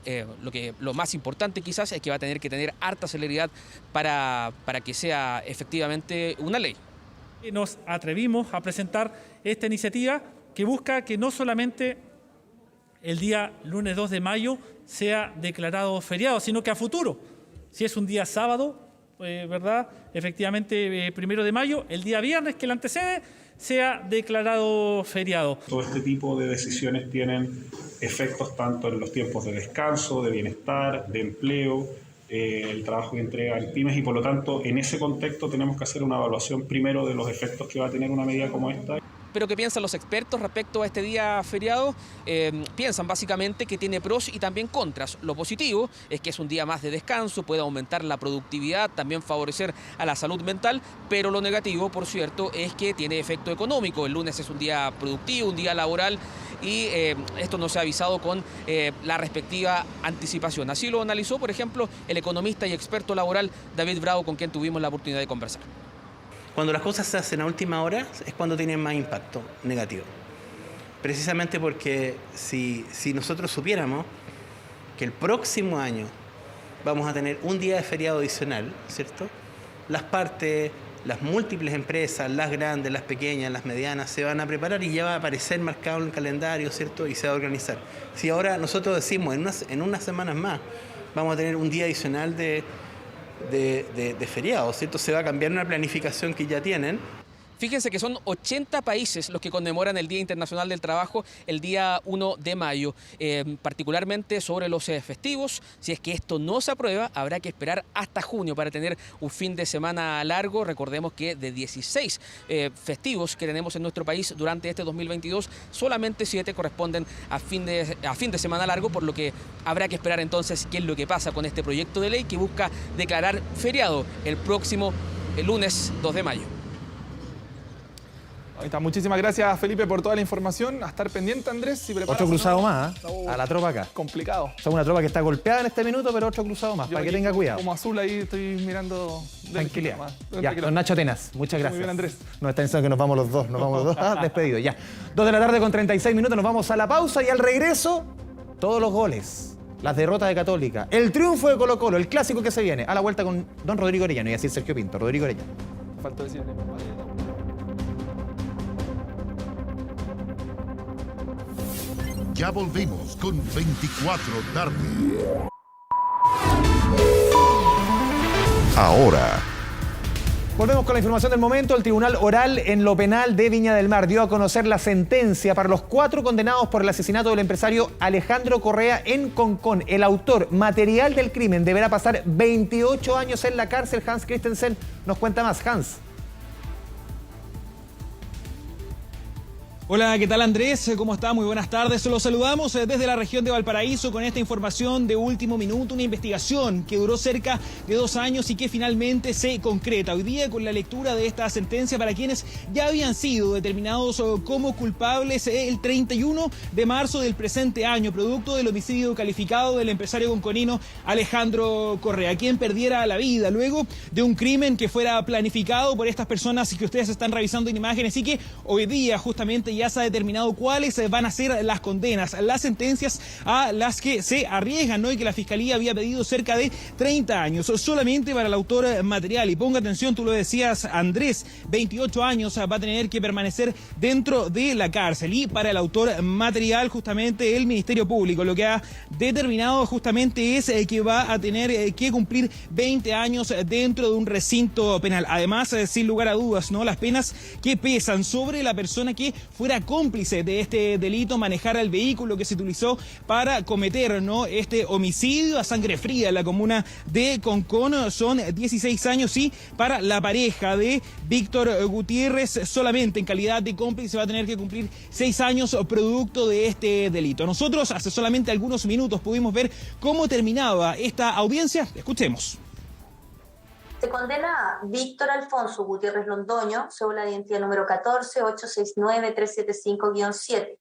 lo más importante quizás es que va a tener que tener harta celeridad para que sea efectivamente una ley. Nos atrevimos a presentar esta iniciativa que busca que no solamente el día lunes 2 de mayo sea declarado feriado, sino que a futuro, si es un día sábado, ¿verdad? Efectivamente, 1 de mayo, el día viernes que le antecede, sea declarado feriado. Todo este tipo de decisiones tienen efectos tanto en los tiempos de descanso, de bienestar, de empleo, el trabajo que entregan pymes y por lo tanto en ese contexto tenemos que hacer una evaluación primero de los efectos que va a tener una medida como esta. Pero ¿qué piensan los expertos respecto a este día feriado? Piensan básicamente que tiene pros y también contras. Lo positivo es que es un día más de descanso, puede aumentar la productividad, también favorecer a la salud mental, pero lo negativo, por cierto, es que tiene efecto económico. El lunes es un día productivo, un día laboral, y esto no se ha avisado con la respectiva anticipación. Así lo analizó, por ejemplo, el economista y experto laboral David Bravo, con quien tuvimos la oportunidad de conversar. Cuando las cosas se hacen a última hora es cuando tienen más impacto negativo. Precisamente porque si nosotros supiéramos que el próximo año vamos a tener un día de feriado adicional, ¿cierto? Las partes, las múltiples empresas, las grandes, las pequeñas, las medianas, se van a preparar y ya va a aparecer marcado en el calendario, ¿cierto? Y se va a organizar. Si ahora nosotros decimos en unas semanas más vamos a tener un día adicional de feriado, ¿cierto? Se va a cambiar una planificación que ya tienen. Fíjense que son 80 países los que conmemoran el Día Internacional del Trabajo el día 1 de mayo, particularmente sobre los festivos. Si es que esto no se aprueba, habrá que esperar hasta junio para tener un fin de semana largo. Recordemos que de 16 festivos que tenemos en nuestro país durante este 2022, solamente 7 corresponden a fin de semana largo, por lo que habrá que esperar entonces qué es lo que pasa con este proyecto de ley que busca declarar feriado el próximo lunes 2 de mayo. Ahí está. Muchísimas gracias, Felipe, por toda la información. A estar pendiente, Andrés. Si otro cruzado más, a la tropa acá. Complicado. O sea, una tropa que está golpeada en este minuto, pero otro cruzado más, para que tenga cuidado. Como azul ahí estoy mirando. Tranquilidad. Ya, don Nacho Atenas, muchas gracias. Muy bien, Andrés. Nos está diciendo que nos vamos los dos. Despedidos, ya. 2 de la tarde con 36 minutos, nos vamos a la pausa y al regreso, todos los goles, las derrotas de Católica, el triunfo de Colo-Colo, el clásico que se viene, a la vuelta con don Rodrigo Orellano, y así Sergio Pinto. Rodrigo Orellano. Falta decir. Ya volvimos con 24 tarde. Ahora. Volvemos con la información del momento. El Tribunal Oral en lo Penal de Viña del Mar dio a conocer la sentencia para los 4 condenados por el asesinato del empresario Alejandro Correa en Concón. El autor material del crimen deberá pasar 28 años en la cárcel. Hans Christensen nos cuenta más. Hans. Hola, ¿qué tal Andrés? ¿Cómo está? Muy buenas tardes. Los saludamos desde la región de Valparaíso con esta información de último minuto, una investigación que duró cerca de 2 años y que finalmente se concreta. Hoy día con la lectura de esta sentencia para quienes ya habían sido determinados como culpables el 31 de marzo del presente año, producto del homicidio calificado del empresario conconino Alejandro Correa, quien perdiera la vida luego de un crimen que fuera planificado por estas personas y que ustedes están revisando en imágenes y que hoy día justamente ya se ha determinado cuáles van a ser las condenas, las sentencias a las que se arriesgan, ¿no? Y que la Fiscalía había pedido cerca de 30 años solamente para el autor material. Y ponga atención, tú lo decías, Andrés, 28 años va a tener que permanecer dentro de la cárcel. Y para el autor material, justamente el Ministerio Público lo que ha determinado justamente es que va a tener que cumplir 20 años dentro de un recinto penal. Además, sin lugar a dudas, ¿no? Las penas que pesan sobre la persona que fuera cómplice de este delito, manejar el vehículo que se utilizó para cometer, ¿no?, este homicidio a sangre fría en la comuna de Concón, son 16 años, y para la pareja de Víctor Gutiérrez, solamente en calidad de cómplice va a tener que cumplir 6 años producto de este delito. Nosotros hace solamente algunos minutos pudimos ver cómo terminaba esta audiencia. Escuchemos. Se condena a Víctor Alfonso Gutiérrez Londoño, cédula de identidad número 14869375-7,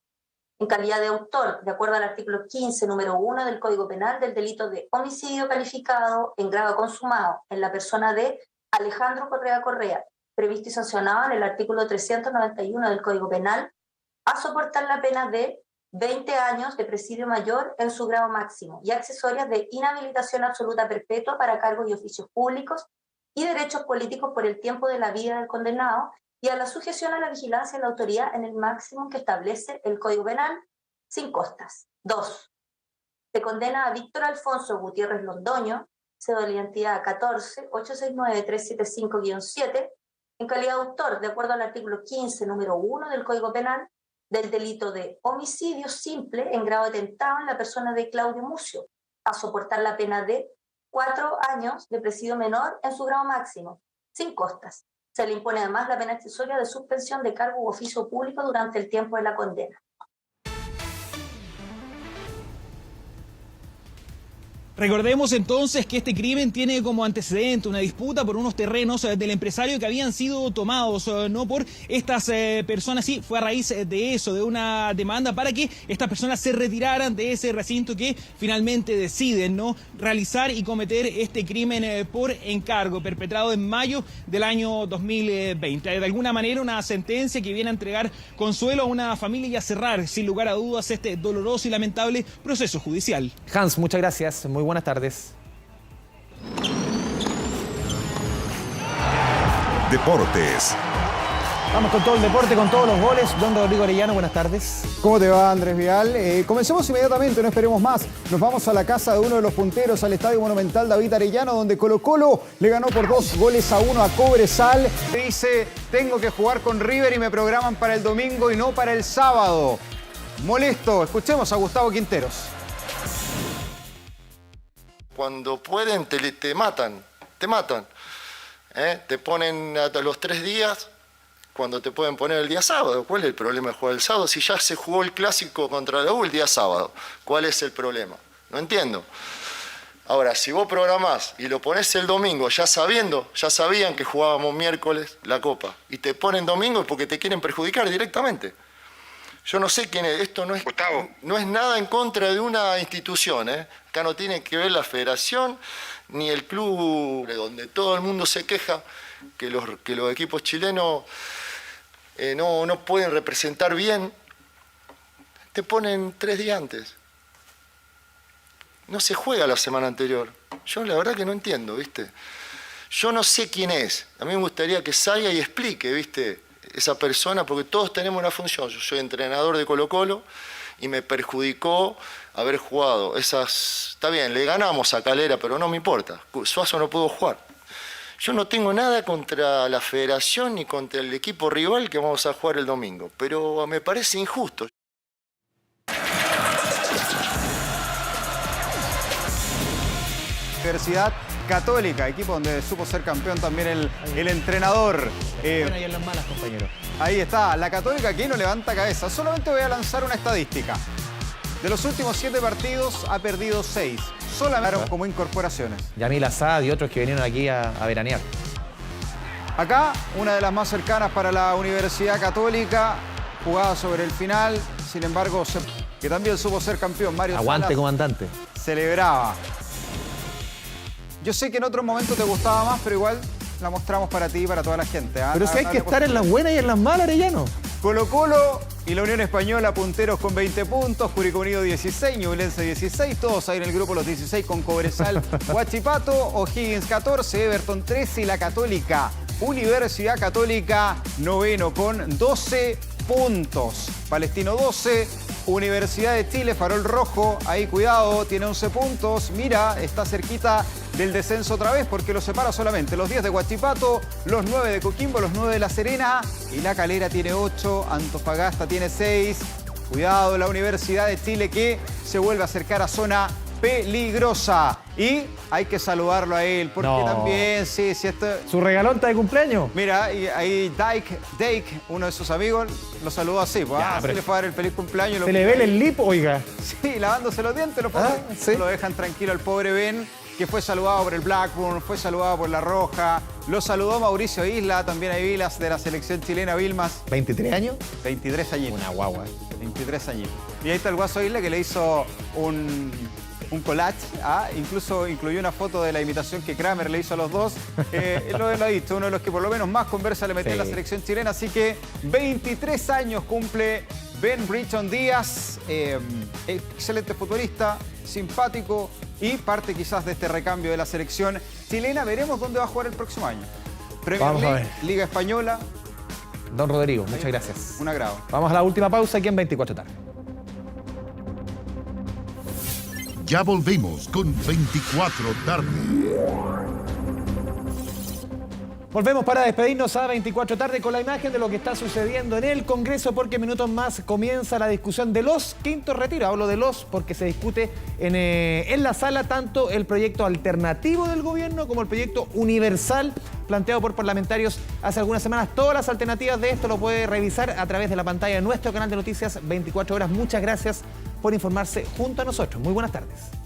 en calidad de autor, de acuerdo al artículo 15, número 1 del Código Penal, del delito de homicidio calificado en grado consumado en la persona de Alejandro Correa, previsto y sancionado en el artículo 391 del Código Penal, a soportar la pena de 20 años de presidio mayor en su grado máximo y accesorias de inhabilitación absoluta perpetua para cargos y oficios públicos y derechos políticos por el tiempo de la vida del condenado, y a la sujeción a la vigilancia de la autoridad en el máximo que establece el Código Penal, sin costas. 2. Se condena a Víctor Alfonso Gutiérrez Londoño, cédula de identidad 14869375-7, en calidad de autor, de acuerdo al artículo 15, número 1 del Código Penal, del delito de homicidio simple en grado de tentado en la persona de Claudio Mucio, a soportar la pena de 4 años de presidio menor en su grado máximo, sin costas. Se le impone además la pena accesoria de suspensión de cargo u oficio público durante el tiempo de la condena. Recordemos entonces que este crimen tiene como antecedente una disputa por unos terrenos del empresario que habían sido tomados no por estas personas. Sí, fue a raíz de eso, de una demanda para que estas personas se retiraran de ese recinto, que finalmente deciden no realizar y cometer este crimen por encargo, perpetrado en mayo del año 2020. De alguna manera una sentencia que viene a entregar consuelo a una familia y a cerrar sin lugar a dudas este doloroso y lamentable proceso judicial. Hans, muchas gracias. Muy buenas tardes. Deportes. Vamos con todo el deporte, con todos los goles. Don Rodrigo Arellano, buenas tardes. ¿Cómo te va, Andrés Vial? Comencemos inmediatamente, no esperemos más. Nos vamos a la casa de uno de los punteros, al Estadio Monumental David Arellano, donde Colo-Colo le ganó por 2-1 a Cobresal. Dice, tengo que jugar con River y me programan para el domingo y no para el sábado. Molesto. Escuchemos a Gustavo Quinteros. Cuando pueden te matan. Te ponen a los 3 días cuando te pueden poner el día sábado. ¿Cuál es el problema de jugar el sábado? Si ya se jugó el clásico contra la U el día sábado, ¿cuál es el problema? No entiendo. Ahora, si vos programás y lo ponés el domingo, ya sabían que jugábamos miércoles la Copa, y te ponen domingo es porque te quieren perjudicar directamente. Yo no sé quién es, esto no es nada en contra de una institución, Acá no tiene que ver la federación ni el club, donde todo el mundo se queja que los equipos chilenos no pueden representar bien. Te ponen 3 días antes. No se juega la semana anterior. Yo la verdad que no entiendo, ¿viste? Yo no sé quién es. A mí me gustaría que salga y explique, ¿viste? Esa persona, porque todos tenemos una función. Yo soy entrenador de Colo-Colo y me perjudicó haber jugado esas... Está bien, le ganamos a Calera, pero no me importa. Suazo no pudo jugar. Yo no tengo nada contra la federación ni contra el equipo rival que vamos a jugar el domingo, pero me parece injusto. Universidad Católica, equipo donde supo ser campeón también el entrenador. Bueno, y en las malas, compañero. Ahí está, la Católica aquí no levanta cabeza. Solamente voy a lanzar una estadística. De los últimos 7 partidos ha perdido 6. Solamente como incorporaciones. Yamil Asad y otros que vinieron aquí a veranear. Acá, una de las más cercanas para la Universidad Católica, jugada sobre el final. Sin embargo, que también supo ser campeón. Mario Aguante, Salas comandante. Celebraba. Yo sé que en otro momento te gustaba más, pero igual la mostramos para ti y para toda la gente. Pero si hay que estar en las buenas y en las malas, Arellano. Colo-Colo y la Unión Española, punteros con 20 puntos, Curicó Unido 16, Ñublense 16, todos ahí en el grupo los 16 con Cobresal, Huachipato, O'Higgins 14, Everton 13 y la Católica, Universidad Católica, noveno con 12 puntos. Palestino 12, Universidad de Chile, Farol Rojo, ahí cuidado, tiene 11 puntos. Mira, está cerquita del descenso otra vez porque lo separa solamente los 10 de Huachipato, los 9 de Coquimbo, los 9 de La Serena y la Calera tiene 8, Antofagasta tiene 6. Cuidado, la Universidad de Chile que se vuelve a acercar a zona peligrosa. Y hay que saludarlo a él, porque también, sí, esto... ¿Su regalonta de cumpleaños? Mira, y ahí Dake, uno de sus amigos, lo saludó así, pues, se le fue a dar el feliz cumpleaños. Se le ve el lip, oiga. Sí, lavándose los dientes, ¿sí? Lo dejan tranquilo al pobre Ben, que fue saludado por el Blackburn, fue saludado por la Roja, lo saludó Mauricio Isla, también hay Vilas de la selección chilena, Vilmas. ¿23 años? 23 añitos. Una guagua. 23 añios. Y ahí está el Guaso Isla que le hizo un collage, incluso incluyó una foto de la imitación que Kramer le hizo a los dos. Lo ha dicho, uno de los que por lo menos más conversa le metió en la selección chilena, así que 23 años cumple Ben Britton Díaz, excelente futbolista, simpático y parte quizás de este recambio de la selección chilena. Veremos dónde va a jugar el próximo año. Premier League, Liga Española. Don Rodrigo, muchas gracias. Un agrado. Vamos a la última pausa aquí en 24 tarde. Ya volvemos con 24 tarde. Volvemos para despedirnos a 24 tarde con la imagen de lo que está sucediendo en el Congreso, porque minutos más comienza la discusión de los quintos retiros. Hablo de los porque se discute en la sala tanto el proyecto alternativo del gobierno como el proyecto universal planteado por parlamentarios hace algunas semanas. Todas las alternativas de esto lo puede revisar a través de la pantalla de nuestro canal de noticias 24 horas. Muchas gracias por informarse junto a nosotros. Muy buenas tardes.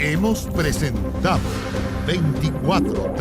Hemos presentado 24